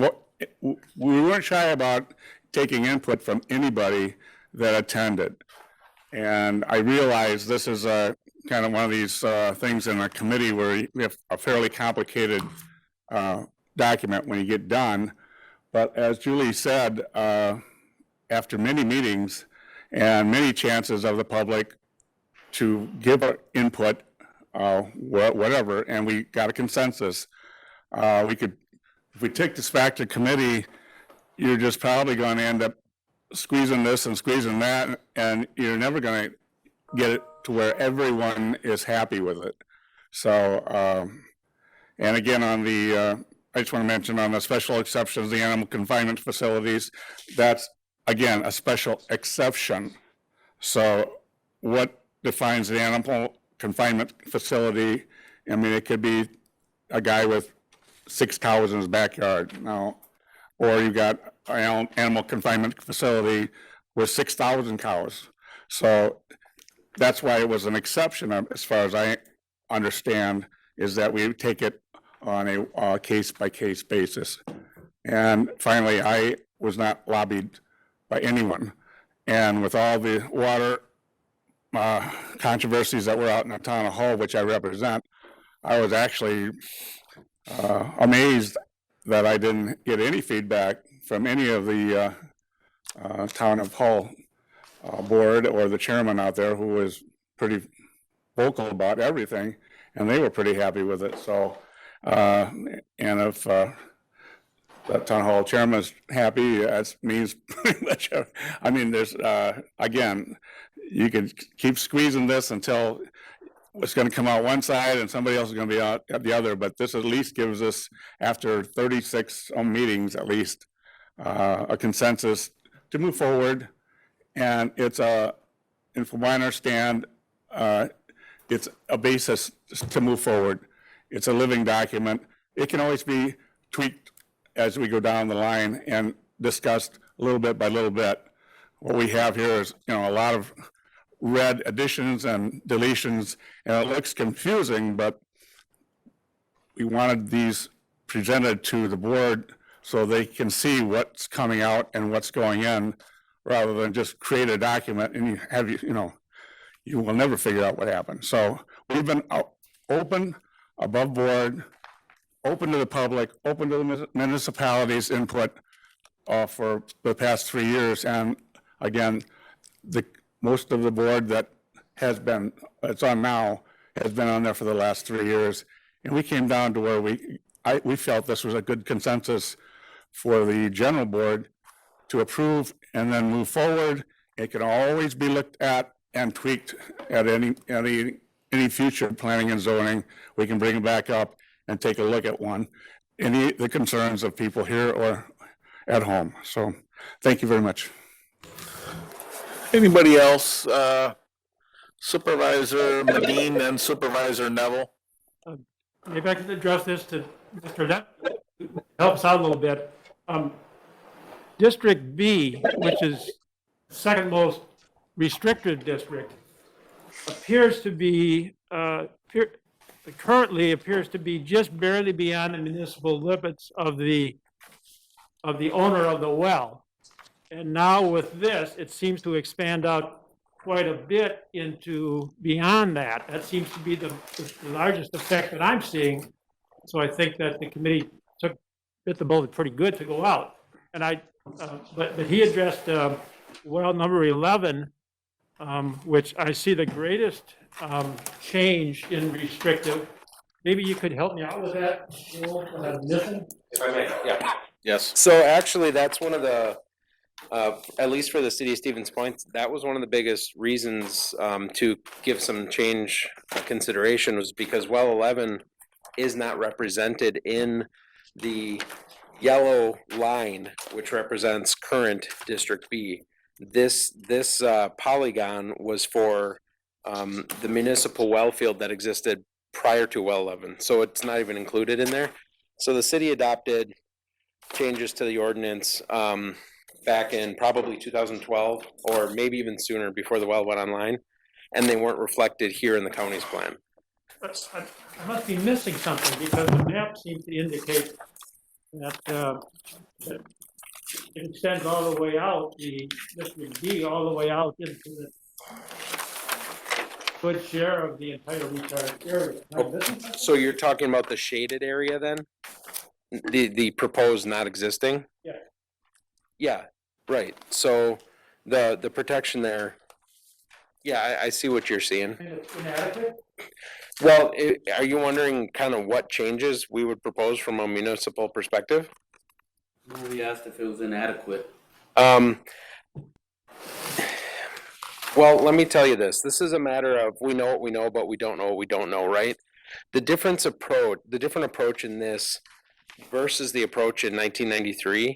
weren't shy about taking input from anybody that attended. And I realize this is a kind of one of these things in a committee where we have a fairly complicated document when you get done. But as Julie said, after many meetings and many chances of the public to give our input, whatever, and we got a consensus, we could, if we take this back to committee, you're just probably going to end up squeezing this and squeezing that, and you're never going to get it to where everyone is happy with it. So, and again, on the, I just want to mention on the special exceptions, the animal confinement facilities, that's, again, a special exception. So what defines the animal confinement facility? I mean, it could be a guy with 6 cows in his backyard now, or you got an animal confinement facility with 6,000 cows. So that's why it was an exception, as far as I understand, is that we take it on a case-by-case basis. And finally, I was not lobbied by anyone. And with all the water controversies that were out in the town of Hull, which I represent, I was actually amazed that I didn't get any feedback from any of the town of Hull board or the chairman out there, who was pretty vocal about everything, and they were pretty happy with it. So, and if that town hall chairman's happy, that means pretty much, I mean, there's, again, you can keep squeezing this until it's going to come out one side and somebody else is going to be out at the other, but this at least gives us, after 36 meetings at least, a consensus to move forward. And it's a and from what I understand, it's a basis to move forward. It's a living document. It can always be tweaked as we go down the line and discussed a little bit by little bit. What we have here is, a lot of red additions and deletions, and it looks confusing, but we wanted these presented to the board so they can see what's coming out and what's going in, rather than just create a document and you will never figure out what happened. So we've been open, above board, open to the public, open to the municipalities' input for the past 3 years. And again, most of the board that it's on now, has been on there for the last 3 years. And we came down to where we felt this was a good consensus for the general board to approve and then move forward. It can always be looked at and tweaked at any future planning and zoning. We can bring it back up and take a look at the concerns of people here or at home. So thank you very much. Anybody else? Supervisor Medine and Supervisor Neville. Maybe I could address this to Mr. Net, help us out a little bit. District B, which is second most restricted district, currently appears to be just barely beyond the municipal limits of the owner of the well. And now with this, it seems to expand out quite a bit into beyond that. That seems to be the largest effect that I'm seeing. So I think that the committee bit the bullet pretty good to go out. And but he addressed well number 11, which I see the greatest change in restrictive. Maybe you could help me out with that. What I'm missing? If I may, yeah. Yes. So actually, that's one of the, at least for the city of Stevens Point, that was one of the biggest reasons to give some change consideration, was because well 11 is not represented in the yellow line, which represents current District B. This polygon was for the municipal well field that existed prior to well 11, so it's not even included in there. So the city adopted changes to the ordinance back in probably 2012, or maybe even sooner, before the well went online, and they weren't reflected here in the county's plan. But I must be missing something, because the map seems to indicate that it extends all the way out, the District B, all the way out into the good share of the entire recharge area. So you're talking about the shaded area then? The proposed not existing? Yeah. Yeah, right. So the protection there, yeah, I see what you're seeing. And it's inadequate? Well, are you wondering kind of what changes we would propose from a municipal perspective? No, we asked if it was inadequate. Well, let me tell you this. This is a matter of we know what we know, but we don't know what we don't know, right? The different approach in this versus the approach in 1993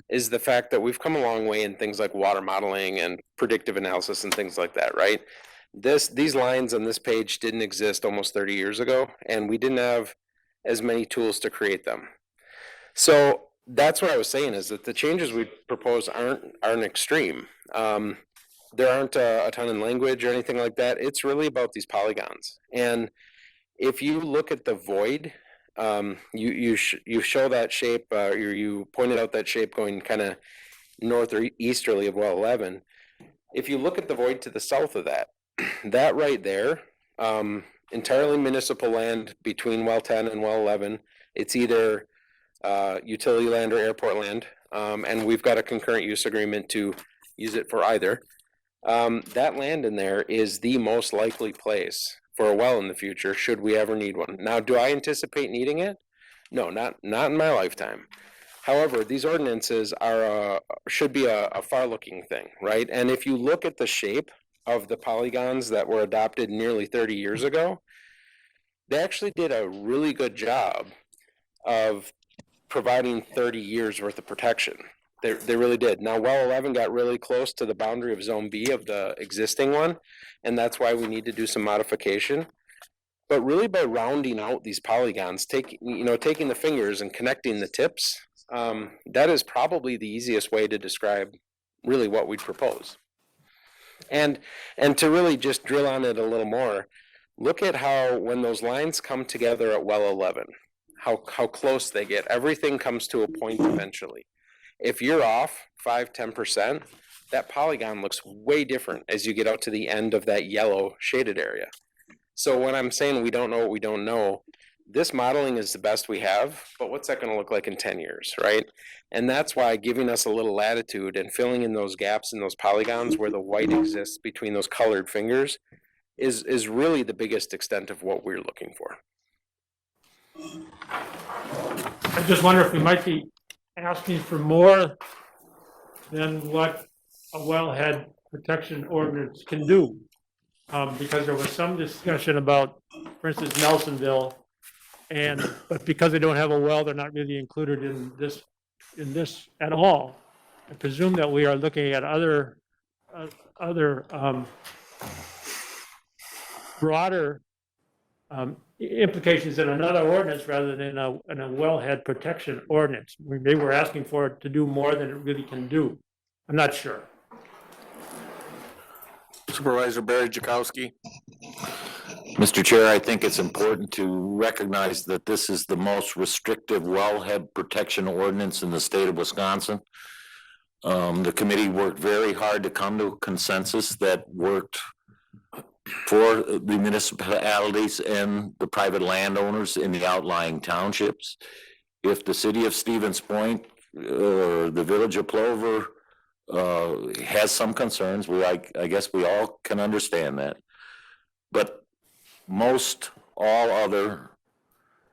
is the fact that we've come a long way in things like water modeling and predictive analysis and things like that, right? These lines on this page didn't exist almost 30 years ago, and we didn't have as many tools to create them. So that's what I was saying, is that the changes we propose aren't extreme. There aren't a ton in language or anything like that. It's really about these polygons. And if you look at the void, you show that shape, you pointed out that shape going kind of north or easterly of well 11. If you look at the void to the south of that, that right there, entirely municipal land between well 10 and well 11. It's either utility land or airport land, and we've got a concurrent use agreement to use it for either. That land in there is the most likely place for a well in the future, should we ever need one. Now, do I anticipate needing it? No, not in my lifetime. However, these ordinances should be a far-looking thing, right? And if you look at the shape of the polygons that were adopted nearly 30 years ago, they actually did a really good job of providing 30 years worth of protection. They really did. Now, well 11 got really close to the boundary of Zone B of the existing one, and that's why we need to do some modification. But really, by rounding out these polygons, taking the fingers and connecting the tips, that is probably the easiest way to describe really what we'd propose. And to really just drill on it a little more, look at how when those lines come together at well 11, how close they get. Everything comes to a point eventually. If you're off 5-10%, that polygon looks way different as you get out to the end of that yellow shaded area. So when I'm saying we don't know what we don't know, this modeling is the best we have, but what's that going to look like in 10 years, right? And that's why giving us a little latitude and filling in those gaps in those polygons where the white exists between those colored fingers is really the biggest extent of what we're looking for. I just wonder if we might be asking for more than what a wellhead protection ordinance can do. Because there was some discussion about, for instance, Nelsonville, but because they don't have a well, they're not really included in this at all. I presume that we are looking at other broader implications in another ordinance rather than in a wellhead protection ordinance. Maybe we're asking for it to do more than it really can do. I'm not sure. Supervisor Barry Jakowski. Mr. Chair, I think it's important to recognize that this is the most restrictive wellhead protection ordinance in the state of Wisconsin. The committee worked very hard to come to a consensus that worked for the municipalities and the private landowners in the outlying townships. If the city of Stevens Point or the village of Plover has some concerns, I guess we all can understand that. But most all other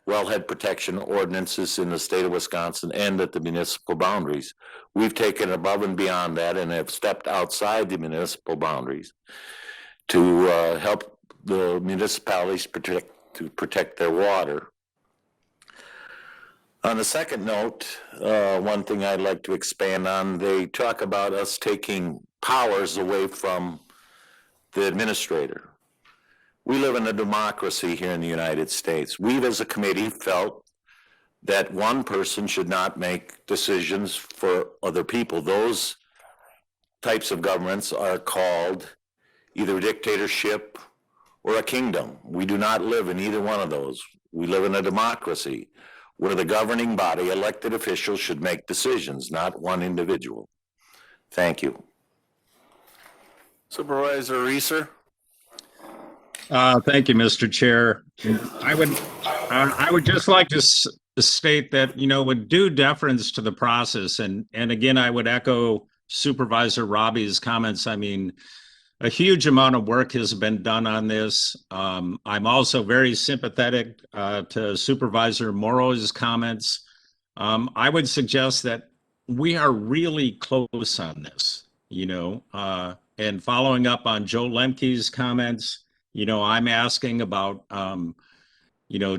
wellhead protection ordinances in the state of Wisconsin end at the municipal boundaries. We've taken above and beyond that and have stepped outside the municipal boundaries to help the municipalities protect their water. On the second note, one thing I'd like to expand on, they talk about us taking powers away from the administrator. We live in a democracy here in the United States. We've, as a committee, felt that one person should not make decisions for other people. Those types of governments are called either a dictatorship or a kingdom. We do not live in either one of those. We live in a democracy where the governing body, elected officials, should make decisions, not one individual. Thank you. Supervisor Reeser. Thank you, Mr. Chair. I would just like to state that, with due deference to the process, and again, I would echo Supervisor Robbie's comments. I mean, a huge amount of work has been done on this. I'm also very sympathetic to Supervisor Morrow's comments. I would suggest that we are really close on this, and following up on Joe Lemke's comments, I'm asking about,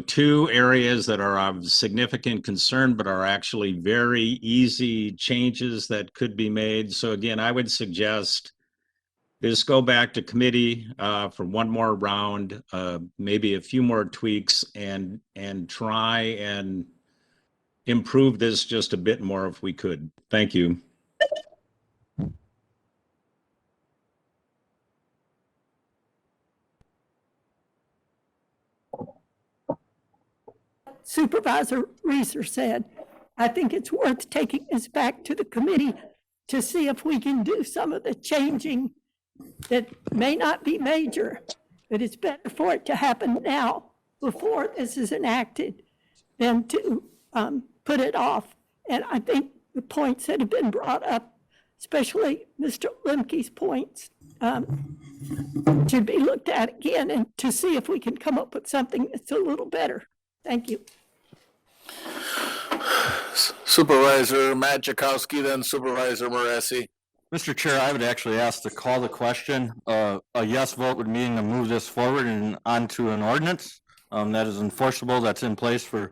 two areas that are of significant concern, but are actually very easy changes that could be made. So again, I would suggest this go back to committee for one more round, maybe a few more tweaks, and try and improve this just a bit more if we could. Thank you. Supervisor Reeser said, I think it's worth taking this back to the committee to see if we can do some of the changing that may not be major, but it's better for it to happen now before this is enacted than to put it off. And I think the points that have been brought up, especially Mr. Lemke's points, should be looked at again and to see if we can come up with something that's a little better. Thank you. Supervisor Matt Jakowski, then Supervisor Moresi. Mr. Chair, I would actually ask to call the question. A yes vote would mean to move this forward and onto an ordinance that is enforceable, that's in place for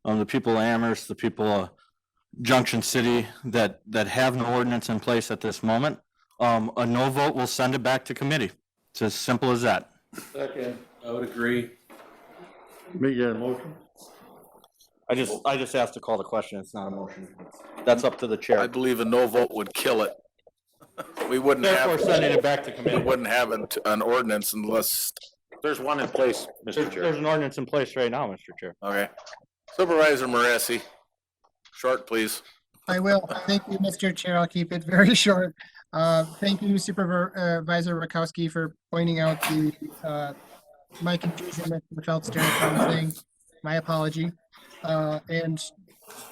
the people of Amherst, the people of Junction City that have no ordinance in place at this moment. A no vote will send it back to committee. It's as simple as that. Second, I would agree. Make that a motion. I just have to call the question. It's not a motion. That's up to the I chair. believe a no vote would kill it. We wouldn't Therefore, have, sending it back to we committee. wouldn't have an ordinance unless, There's one in place, Mr. Chair. There's an ordinance in place right now, Mr. Chair. okay. Supervisor Moresi, short, please. I will. Thank you, Mr. Chair. I'll keep it very short. Thank you, Supervisor Rakowski, for pointing out my confusion with the felt styrofoam thing. My apology. And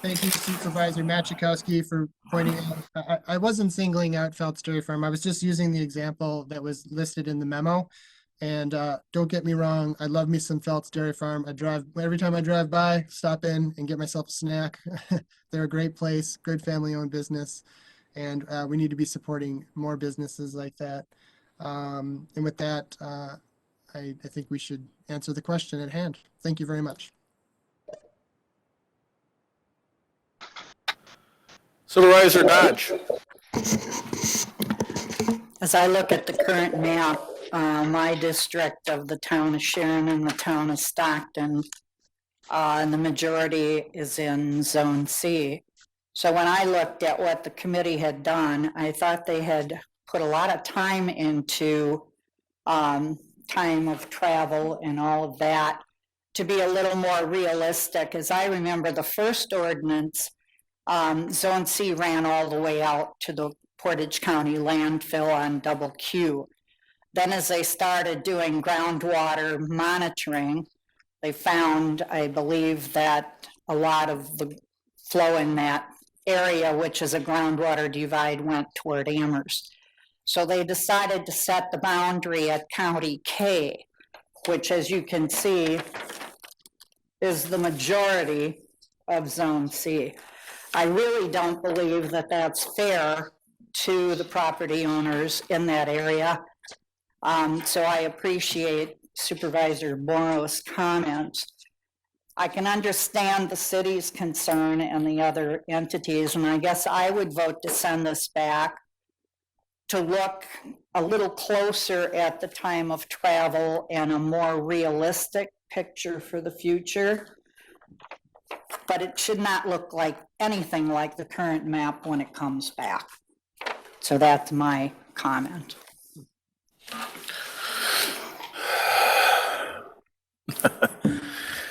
thank you, Supervisor Machikowski, for pointing out. I wasn't singling out felt styrofoam. I was just using the example that was listed in the memo. And don't get me wrong, I love me some felt styrofoam. Every time I drive by, stop in and get myself a snack. They're a great place, good family-owned business, and we need to be supporting more businesses like that. And with that, I think we should answer the question at hand. Thank you very much. Supervisor Dodge. As I look at the current map, my district of the town of Sharon and the town of Stockton, and the majority is in Zone C. So when I looked at what the committee had done, I thought they had put a lot of time into time of travel and all of that to be a little more realistic. As I remember the first ordinance, Zone C ran all the way out to the Portage County landfill on Double Q. Then as they started doing groundwater monitoring, they found, I believe, that a lot of the flow in that area, which is a groundwater divide, went toward Amherst. So they decided to set the boundary at County K, which, as you can see, is the majority of Zone C. I really don't believe that that's fair to the property owners in that area. So I appreciate Supervisor Morrow's comments. I can understand the city's concern and the other entities, and I guess I would vote to send this back to look a little closer at the time of travel and a more realistic picture for the future. But it should not look like anything like the current map when it comes back. So that's my comment.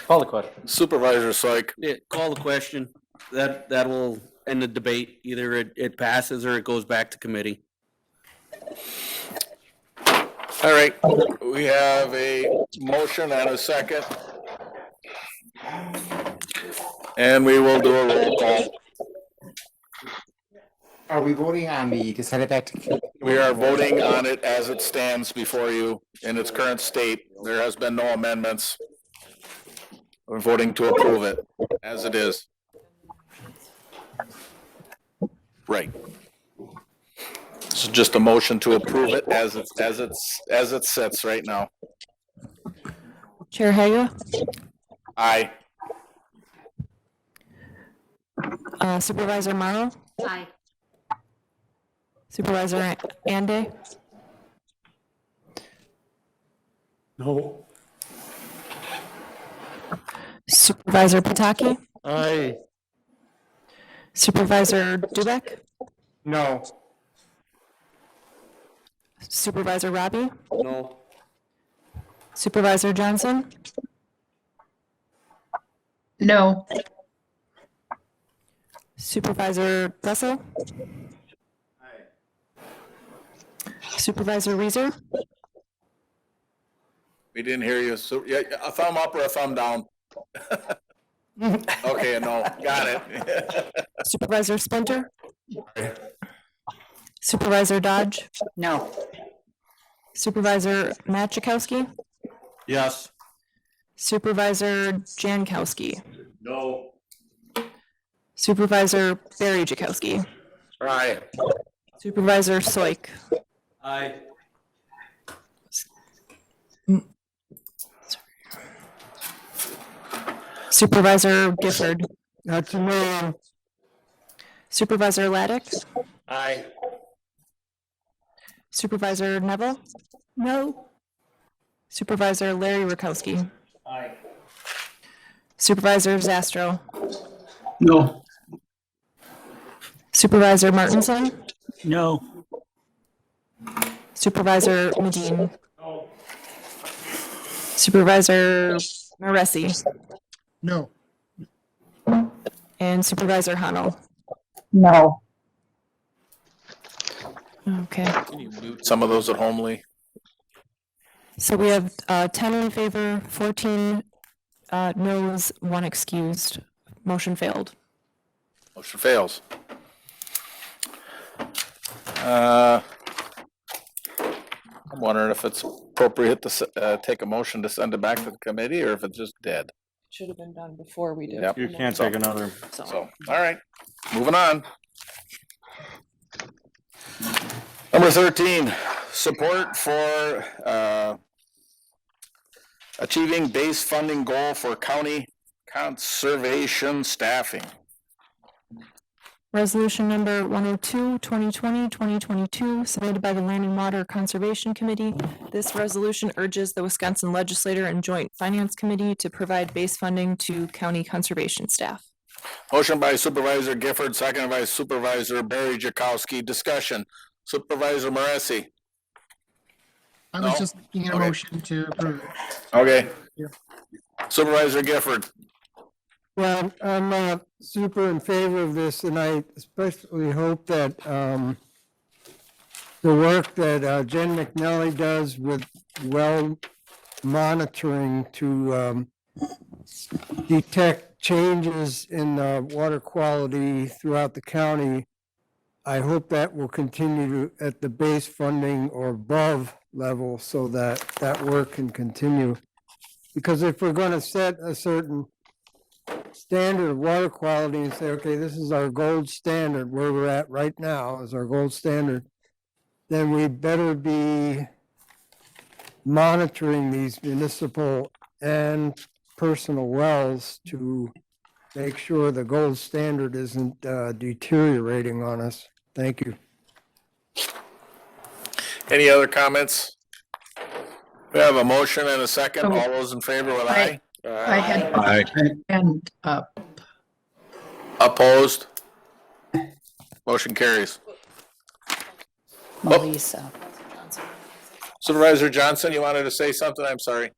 Call the question. Supervisor Syke. Yeah, call the question. That will end the debate. Either it passes or it goes back to committee. All right, we have a motion and a second. And we will do a roll call. Are we voting on to send it back to? We are voting on it as it stands before you in its current state. There has been no amendments. We're voting to approve it as it is. Right. This is just a motion to approve it as it sits right now. Chair Haga? Aye. Supervisor Morrow? Aye. Supervisor Ande? No. Supervisor Pataki? Aye. Supervisor Dubek? No. Supervisor Robbie? No. Supervisor Johnson? No. Supervisor Russell? Supervisor Reeser? We didn't hear you. So, yeah, a thumb up or a thumb down? Okay, no, got it. Supervisor Splinter? Supervisor Dodge? No. Supervisor Machikowski? Yes. Supervisor Jankowski? No. Supervisor Barry Jakowski? Aye. Supervisor Soik? Aye. Supervisor Gifford? That's a no. Supervisor Laddick, Aye. Supervisor Neville? No. Supervisor Larry Rakowski, Aye. Supervisor Zastro, No. Supervisor Martinson, No. Supervisor Medine, Supervisor Maresi, No. and Supervisor Hano. No. Okay, Can you mute some of those at home, Lee? so we have 10 in favor, 14 noes, 1 excused. Motion failed. Motion fails. I'm wondering if it's appropriate to take a motion to send it back to the committee, or if it's just dead. Should have been done before we did. Yep. You can't take another. So, all right, moving on. Number 13, support for achieving base funding goal for county conservation staffing. Resolution number 102, 2020, 2022, submitted by the Land and Water Conservation Committee. This resolution urges the Wisconsin Legislature and Joint Finance Committee to provide base funding to county conservation staff. Motion by Supervisor Gifford, seconded by Supervisor Barry Jakowski. Discussion. Supervisor Maresi. I was No? just making a Okay. motion to approve. Okay. Yeah. Supervisor Gifford. Well, I'm super in favor of this, and I especially hope that the work that Jen McNally does with well monitoring to detect changes in water quality throughout the county, I hope that will continue to, at the base funding or above level, so that that work can continue. Because if we're going to set a certain standard of water quality and say, okay, this is our gold standard, where we're at right now is our gold standard, then we better be monitoring these municipal and personal wells to make sure the gold standard isn't deteriorating on us. Thank you. Any other comments? We have a motion and a second. All those in favor with aye? I had Aye. hand up. Opposed? Motion carries. Melissa. Supervisor Johnson, you wanted to say something? I'm sorry.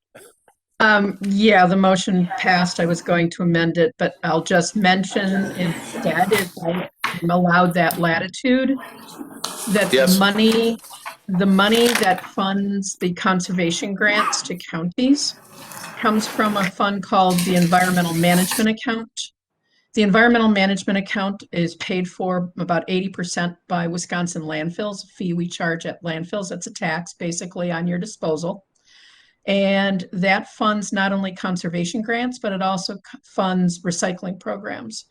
Yeah, the motion passed. I was going to amend it, but I'll just mention instead, if I'm allowed that latitude, that Yes. the money that funds the conservation grants to counties comes from a fund called the Environmental Management Account. The Environmental Management Account is paid for about 80% by Wisconsin landfills, a fee we charge at landfills. It's a tax basically on your disposal. And that funds not only conservation grants, but it also funds recycling programs.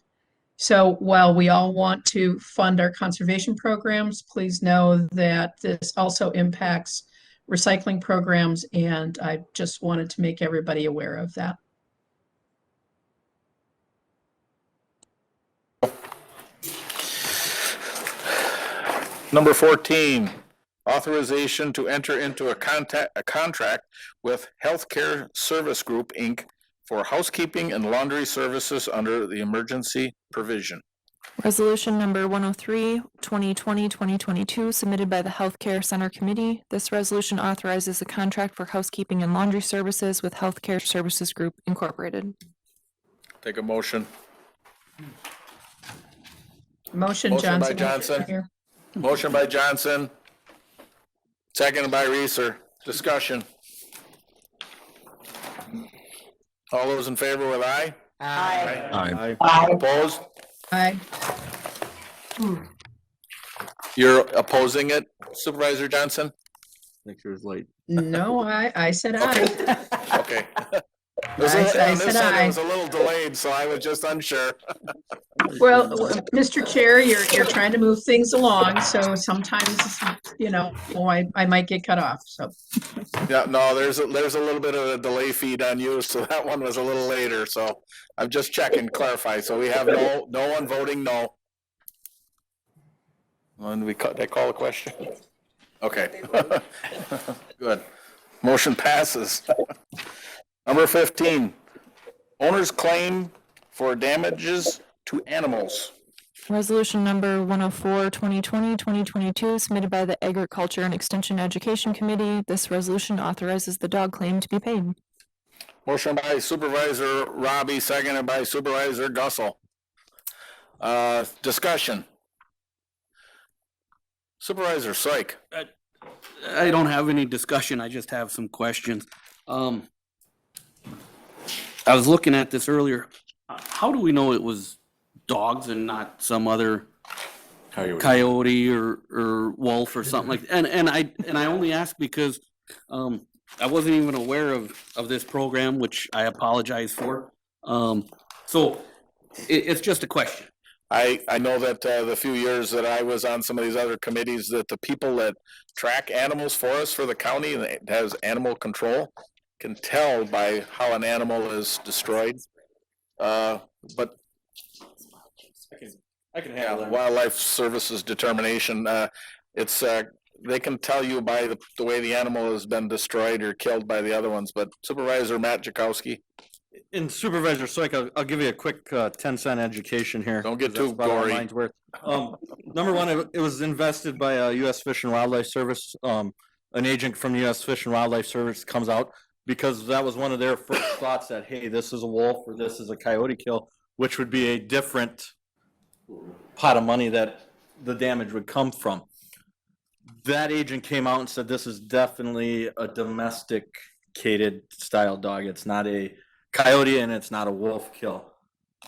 So while we all want to fund our conservation programs, please know that this also impacts recycling programs, and I just wanted to make everybody aware of that. Number 14, authorization to enter into a contract with Healthcare Service Group, Inc. for housekeeping and laundry services under the emergency provision. Resolution number 103, 2020, 2022, submitted by the Healthcare Center Committee. This resolution authorizes a contract for housekeeping and laundry services with Healthcare Services Group Incorporated. Take a motion. Motion Motion by Johnson. Johnson. Here. Motion by Johnson. Seconded by Reeser. Discussion. All those in favor with aye? Aye. Aye. Opposed? Aye. You're opposing it, Supervisor Johnson? Make sure it's late. No, I said aye. Okay. I said aye. It was a little delayed, so I was just unsure. Well, Mr. Chair, you're trying to move things along, so sometimes, you know, I might get cut off, so. Yeah, no, there's a little bit of a delay feed on you, so that one was a little later, so I'm just checking, clarify. So we have no one voting no. When we cut, they call a question? Okay. Good. Motion passes. Number 15, owner's claim for damages to animals. Resolution number 104, 2020, 2022, submitted by the Agriculture and Extension Education Committee. This resolution authorizes the dog claim to be paid. Motion by Supervisor Robbie, seconded by Supervisor Gussel. Discussion. Supervisor Syke. I don't have any discussion, I just have some questions. I was looking at this earlier. How do we know it was dogs and not some other coyote or wolf or something like that? And I only ask because I wasn't even aware of this program, which I apologize for. So it's just a question. I know that the few years that I was on some of these other committees, that the people that track animals for us for the county and that has animal control can tell by how an animal is destroyed. But I can handle that. Wildlife Services determination, it's they can tell you by the way the animal has been destroyed or killed by the other ones. But Supervisor Matt Jakowski. And Supervisor Syke, I'll give you a quick 10-cent education here. Don't get 'cause that's too about all gory. mine's worth. Number one, it was invested by U.S. Fish and Wildlife Service. An agent from the U.S. Fish and Wildlife Service comes out because that was one of their first thoughts that, hey, this is a wolf or this is a coyote kill, which would be a different pot of money that the damage would come from. That agent came out and said this is definitely a domesticated style dog. It's not a coyote and it's not a wolf kill.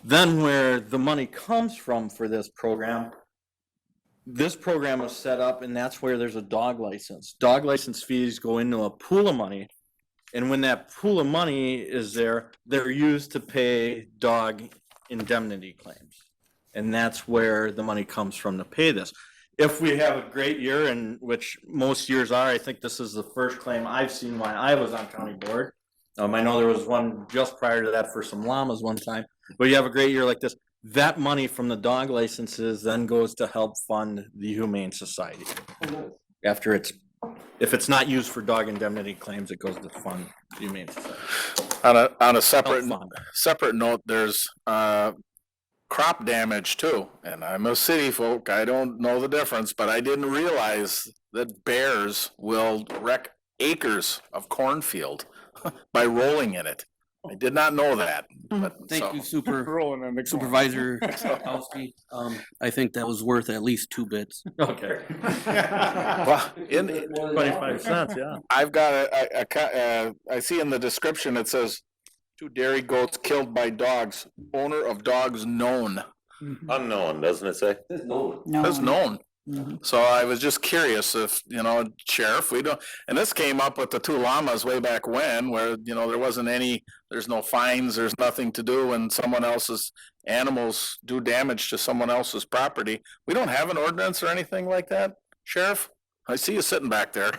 Then where the money comes from for this program was set up, and that's where there's a dog license. Dog license fees go into a pool of money, and when that pool of money is there, they're used to pay dog indemnity claims. And that's where the money comes from to pay this. If we have a great year, and which most years are, I think this is the first claim I've seen while I was on county board. I know there was one just prior to that for some llamas one time, but you have a great year like this. That money from the dog licenses then goes to help fund the Humane Society. After if it's not used for dog indemnity claims, it goes to fund the Humane Society. On a separate note, there's crop damage too. And I'm a city folk, I don't know the difference, but I didn't realize that bears will wreck acres of cornfield by rolling in it. I did not know that. But Thank you, Supervisor Kowski. I think that was worth at least 2 bits. Okay. Well, 25 cents, yeah. I've got I see in the description, it says 2 dairy goats killed by dogs, owner of dogs known. Unknown, doesn't it say? That's known. So I was just curious if, Sheriff, and this came up with the 2 llamas way back when, where, there's no fines, there's nothing to do when someone else's animals do damage to someone else's property. We don't have an ordinance or anything like that, Sheriff? I see you sitting back there.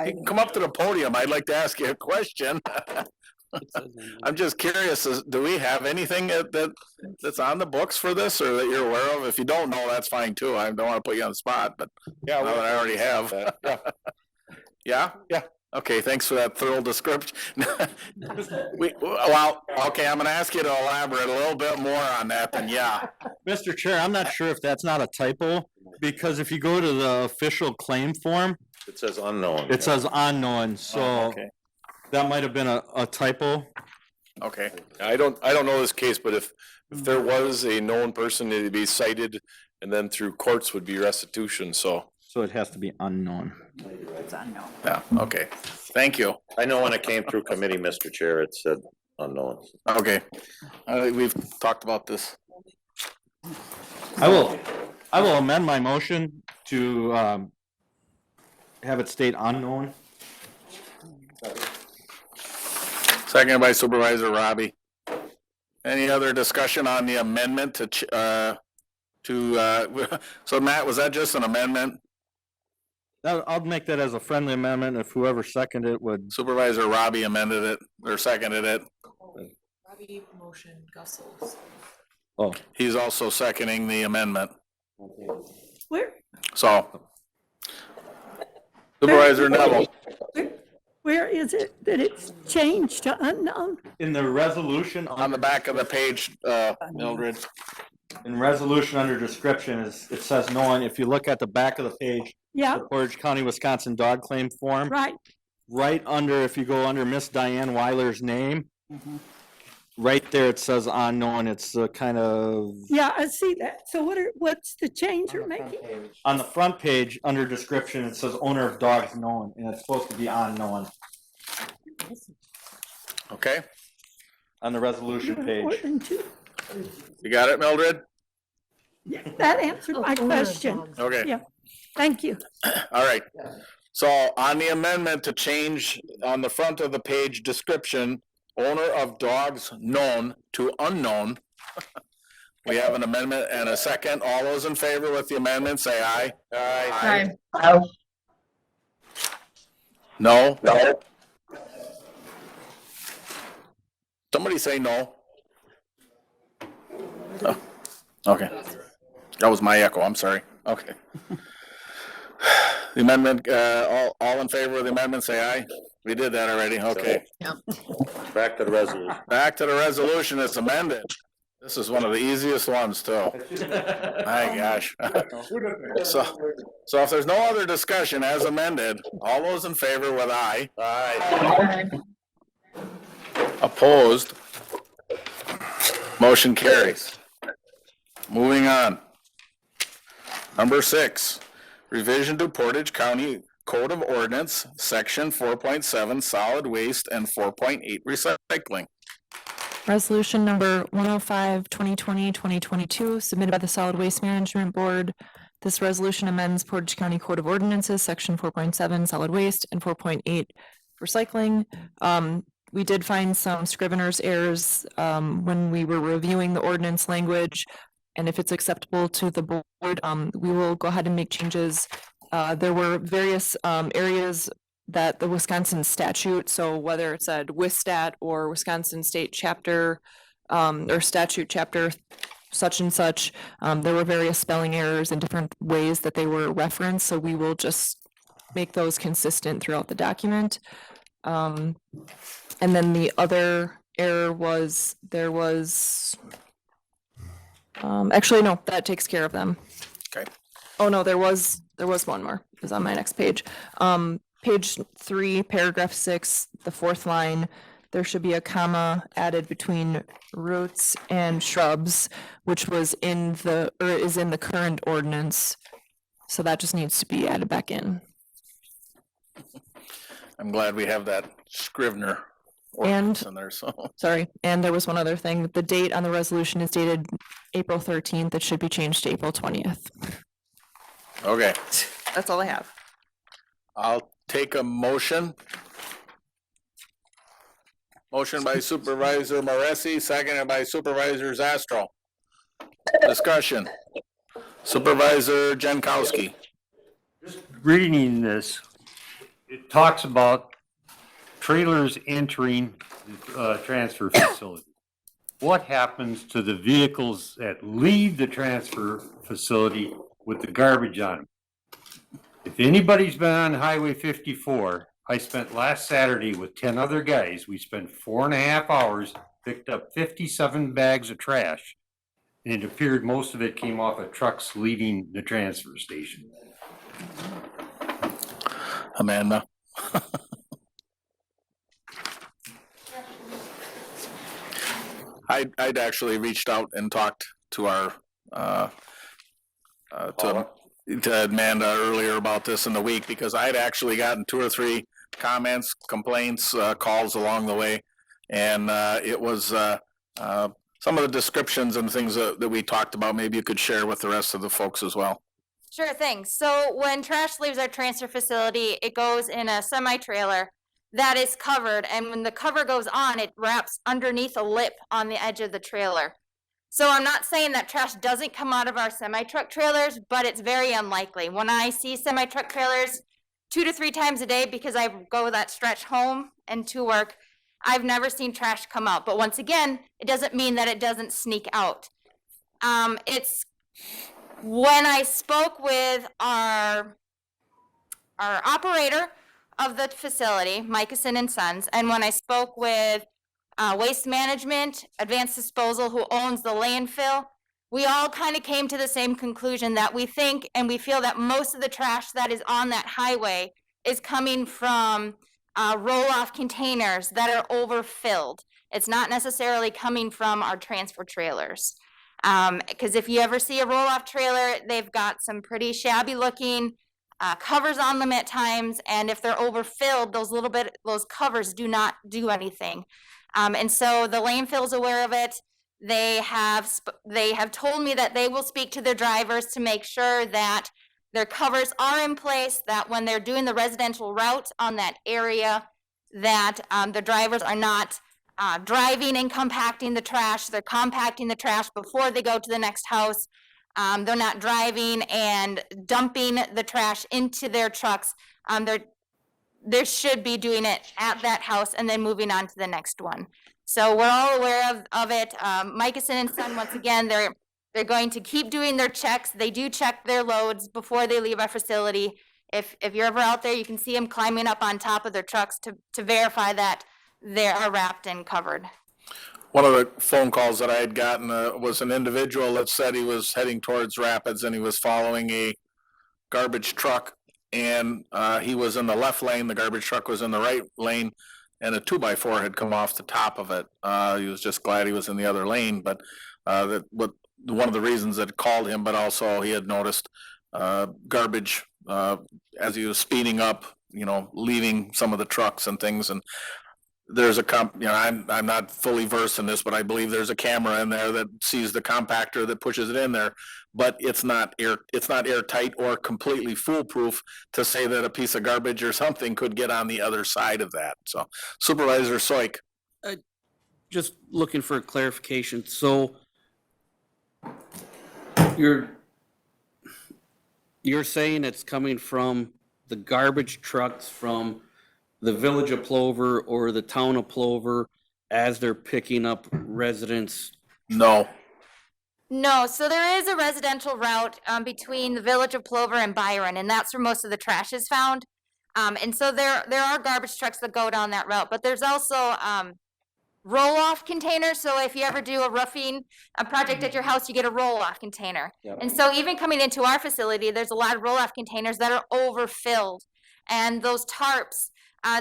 You can come up to the podium, I'd like to ask you a question. I'm just curious, do we have anything that's on the books for this or that you're aware of? If you don't know, that's fine too. I don't want to put you on the spot, but now that I already have. Yeah? Yeah. Okay, thanks for that thorough description. Okay, I'm going to ask you to elaborate a little bit more on that then, yeah. Mr. Chair, I'm not sure if that's not a typo, because if you go to the official claim form, It says unknown. it says unknown, so Okay. that might have been a typo. Okay. I don't know this case, but if there was a known person, it'd be cited and then through courts would be restitution, so. So it has to be unknown. Yeah, okay. Thank you. I know when it came through committee, Mr. Chair, it said unknown. Okay. We've talked about this. I will amend my motion to have it state unknown. Seconded by Supervisor Robbie. Any other discussion on the amendment so Matt, was that just an amendment? I'll make that as a friendly amendment if whoever seconded it would. Supervisor Robbie amended it or seconded it. Robbie motion, Gussels. Oh, He's also seconding the amendment. So Supervisor Neville, Where is it that it's changed to unknown? In the resolution. on the back of the page, Mildred. In resolution under description is, it says known, if you look at the back of the page, Yeah, the Portage County, Wisconsin dog claim form, right. right under, if you go under Miss Diane Weiler's name, right there it says unknown, it's kind of, Yeah, I see that. So what's the change you're making? on the front page, under description, it says owner of dogs known, and it's supposed to be unknown Okay, on the resolution More page. than two. you got it, Mildred? Yeah, that answered my question. Okay. Yeah, thank you. All right. So on the amendment to change on the front of the page description, owner of dogs known to unknown. We have an amendment and a second. All those in favor with the amendment, say aye. Aye. No? No. Somebody say no. Oh, okay. That was my echo, I'm sorry. Okay. The amendment, all in favor of the amendment, say aye. We did that already, okay. Back to the resolution. Back to the resolution, it's amended. This is one of the easiest ones too. My gosh. So if there's no other discussion as amended, all those in favor with aye. Aye. Opposed? Motion carries. Moving on. Number 6, revision to Portage County Code of Ordinance, Section 4.7, solid waste, and 4.8, recycling. Resolution number 105, 2020, 2022, submitted by the Solid Waste Management Board. This resolution amends Portage County Code of Ordinances, Section 4.7, solid waste, and 4.8, recycling. We did find some scrivener's errors when we were reviewing the ordinance language, and if it's acceptable to the board, we will go ahead and make changes. There were various areas that the Wisconsin statute, so whether it said WISSTAT or Wisconsin State Chapter or Statute Chapter such and such, there were various spelling errors in different ways that they were referenced, so we will just make those consistent throughout the document. And then the other error was, there was, actually, no, that takes care of them. Okay. Oh, no, there was one more. It was on my next page. Page 3, paragraph 6, the 4th line, there should be a comma added between roots and shrubs, which was in the, or is in the current ordinance. So that just needs to be added back in. I'm glad we have that Scrivener ordinance in there, so. Sorry, and there was one other thing. The date on the resolution is dated April 13th. It should be changed to April 20th. Okay, That's all I have. I'll take a motion. Motion by Supervisor Moresi, seconded by Supervisor Zastro. Discussion. Supervisor Jankowski. Reading this, it talks about trailers entering the transfer facility. What happens to the vehicles that leave the transfer facility with the garbage on them? If anybody's been on Highway 54, I spent last Saturday with 10 other guys. We spent 4.5 hours, picked up 57 bags of trash, and it appeared most of it came off of trucks leaving the transfer station. Amanda. I'd actually reached out and talked to our, to Amanda earlier about this in the week, because I'd actually gotten 2 or 3 comments, complaints, calls along the way. And it was some of the descriptions and things that we talked about, maybe you could share with the rest of the folks as well. Sure thing. So when trash leaves our transfer facility, it goes in a semi-trailer that is covered, and when the cover goes on, it wraps underneath a lip on the edge of the trailer. So I'm not saying that trash doesn't come out of our semi-truck trailers, but it's very unlikely. When I see semi-truck trailers 2 to 3 times a day, because I go that stretch home and to work, I've never seen trash come out. But once again, it doesn't mean that it doesn't sneak out. It's When I spoke with our operator of the facility, Michelson and Sons, and when I spoke with Waste Management, Advanced Disposal, who owns the landfill, we all kind of came to the same conclusion that we think and we feel that most of the trash that is on that highway is coming from roll-off containers that are overfilled. It's not necessarily coming from our transfer trailers. Because if you ever see a roll-off trailer, they've got some pretty shabby looking covers on them at times, and if they're overfilled, those covers do not do anything. And so the landfill's aware of it. They have told me that they will speak to their drivers to make sure that their covers are in place, that when they're doing the residential route on that area, that the drivers are not driving and compacting the trash. They're compacting the trash before they go to the next house. They're not driving and dumping the trash into their trucks. They should be doing it at that house and then moving on to the next one. So we're all aware of it. Michelson and Son, once again, they're going to keep doing their checks. They do check their loads before they leave our facility. If you're ever out there, you can see them climbing up on top of their trucks to verify that they are wrapped and covered. One of the phone calls that I had gotten was an individual that said he was heading towards Rapids and he was following a garbage truck, and he was in the left lane, the garbage truck was in the right lane, and a 2x4 had come off the top of it. He was just glad he was in the other lane, but one of the reasons that called him, but also he had noticed garbage as he was speeding up, leaving some of the trucks and things. And there's I'm not fully versed in this, but I believe there's a camera in there that sees the compactor that pushes it in there, but it's not airtight or completely foolproof to say that a piece of garbage or something could get on the other side of that. So Supervisor Soik. Just looking for clarification. So you're saying it's coming from the garbage trucks from the village of Plover or the town of Plover as they're picking up residents? No, so there is a residential route between the village of Plover and Byron, and that's where most of the trash is found. And so there are garbage trucks that go down that route, but there's also roll-off containers. So if you ever do a roofing project at your house, you get a roll-off container. Yep. And so even coming into our facility, there's a lot of roll-off containers that are overfilled, and those tarps,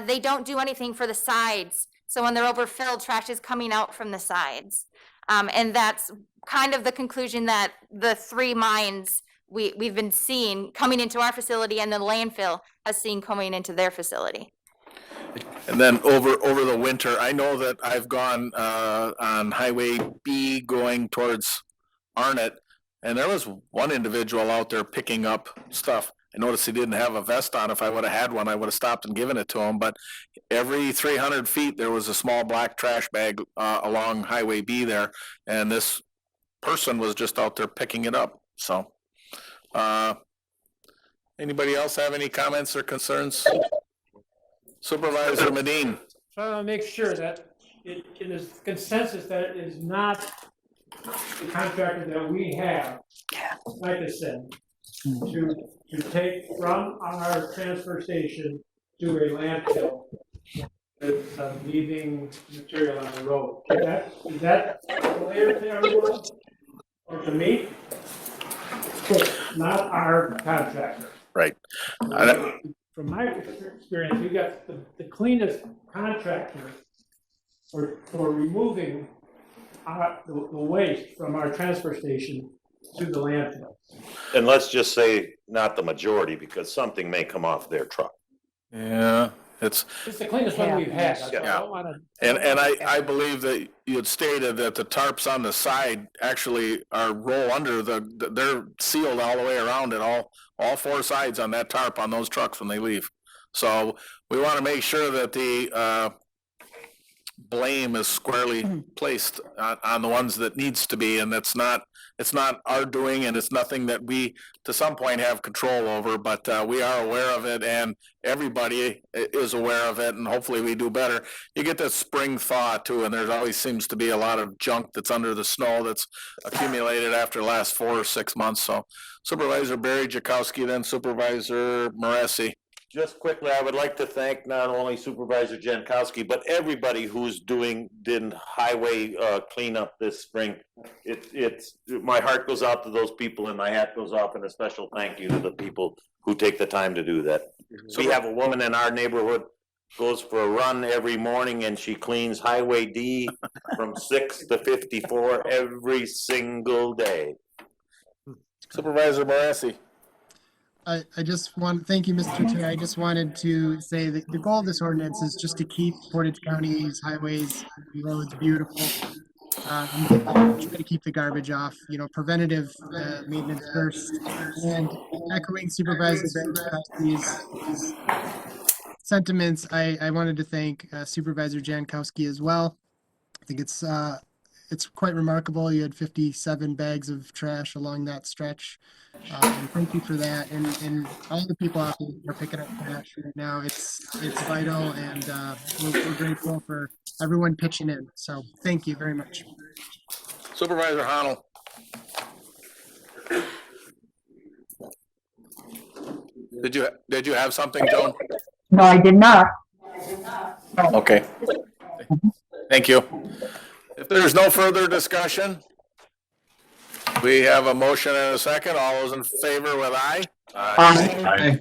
they don't do anything for the sides. So when they're overfilled, trash is coming out from the sides. And that's kind of the conclusion that the three mines we've been seeing coming into our facility and the landfill has seen coming into their facility. And then over the winter, I know that I've gone on Highway B going towards Arnott, and there was one individual out there picking up stuff. I noticed he didn't have a vest on. If I would have had one, I would have stopped and given it to him. But every 300 feet, there was a small black trash bag along Highway B there, and this person was just out there picking it up. So, anybody else have any comments or concerns? Supervisor Medine. So I want to make sure that it is consensus that it is not the contractor that we have, like I said, to take from our transfer station to a landfill with leaving material on the road. Is that clear to everyone or to me? Not our contractor. Right. From my experience, we got the cleanest contractor for removing the waste from our transfer station to the landfill. And let's just say not the majority, because something may come off their truck. Yeah, it's the cleanest one we've had. And I believe that you had stated that the tarps on the side actually are roll under they're sealed all the way around it, all four sides on that tarp on those trucks when they leave. So we want to make sure that blame is squarely placed on the ones that needs to be, and it's not our doing, and it's nothing that we, to some point, have control over, but we are aware of it, and everybody is aware of it, and hopefully we do better. You get this spring thaw too, and there always seems to be a lot of junk that's under the snow that's accumulated after the last 4 or 6 months. So Supervisor Barry Jakowski, then Supervisor Moresi. Just quickly, I would like to thank not only Supervisor Jankowski, but everybody who's did highway cleanup this spring. My heart goes out to those people and my hat goes off, and a special thank you to the people who take the time to do that. We have a woman in our neighborhood goes for a run every morning, and she cleans Highway D from 6 to 54 every single day. Supervisor Moresi. I just want, thank you, Mr. Chair. I just wanted to say that the goal of this ordinance is just to keep Portage County's highways and roads beautiful. Try to keep the garbage off, preventative maintenance first. And echoing Supervisor Jankowski's sentiments, I wanted to thank Supervisor Jankowski as well. I think it's quite remarkable. You had 57 bags of trash along that stretch. And thank you for that. And all the people out there are picking up trash right now. It's vital, and we're grateful for everyone pitching in. So thank you very much. Supervisor Honnold. Did you have something, Joan? No, I did not. Okay. Thank you. If there's no further discussion, we have a motion and a second. All those in favor with aye? Aye.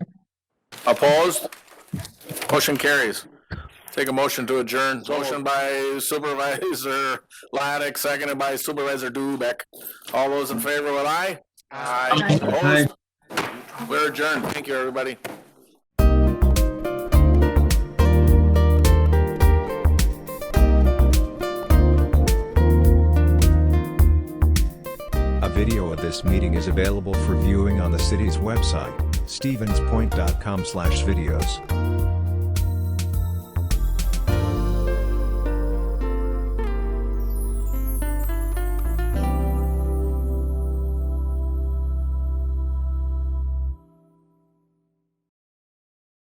Opposed? Motion carries. Take a motion to adjourn. Motion by Supervisor Laddick, seconded by Supervisor Dubek. All those in favor with aye? Aye. Opposed? We're adjourned. Thank you, everybody. A video of this meeting is available for viewing on the city's website, stevenspoint.com/videos.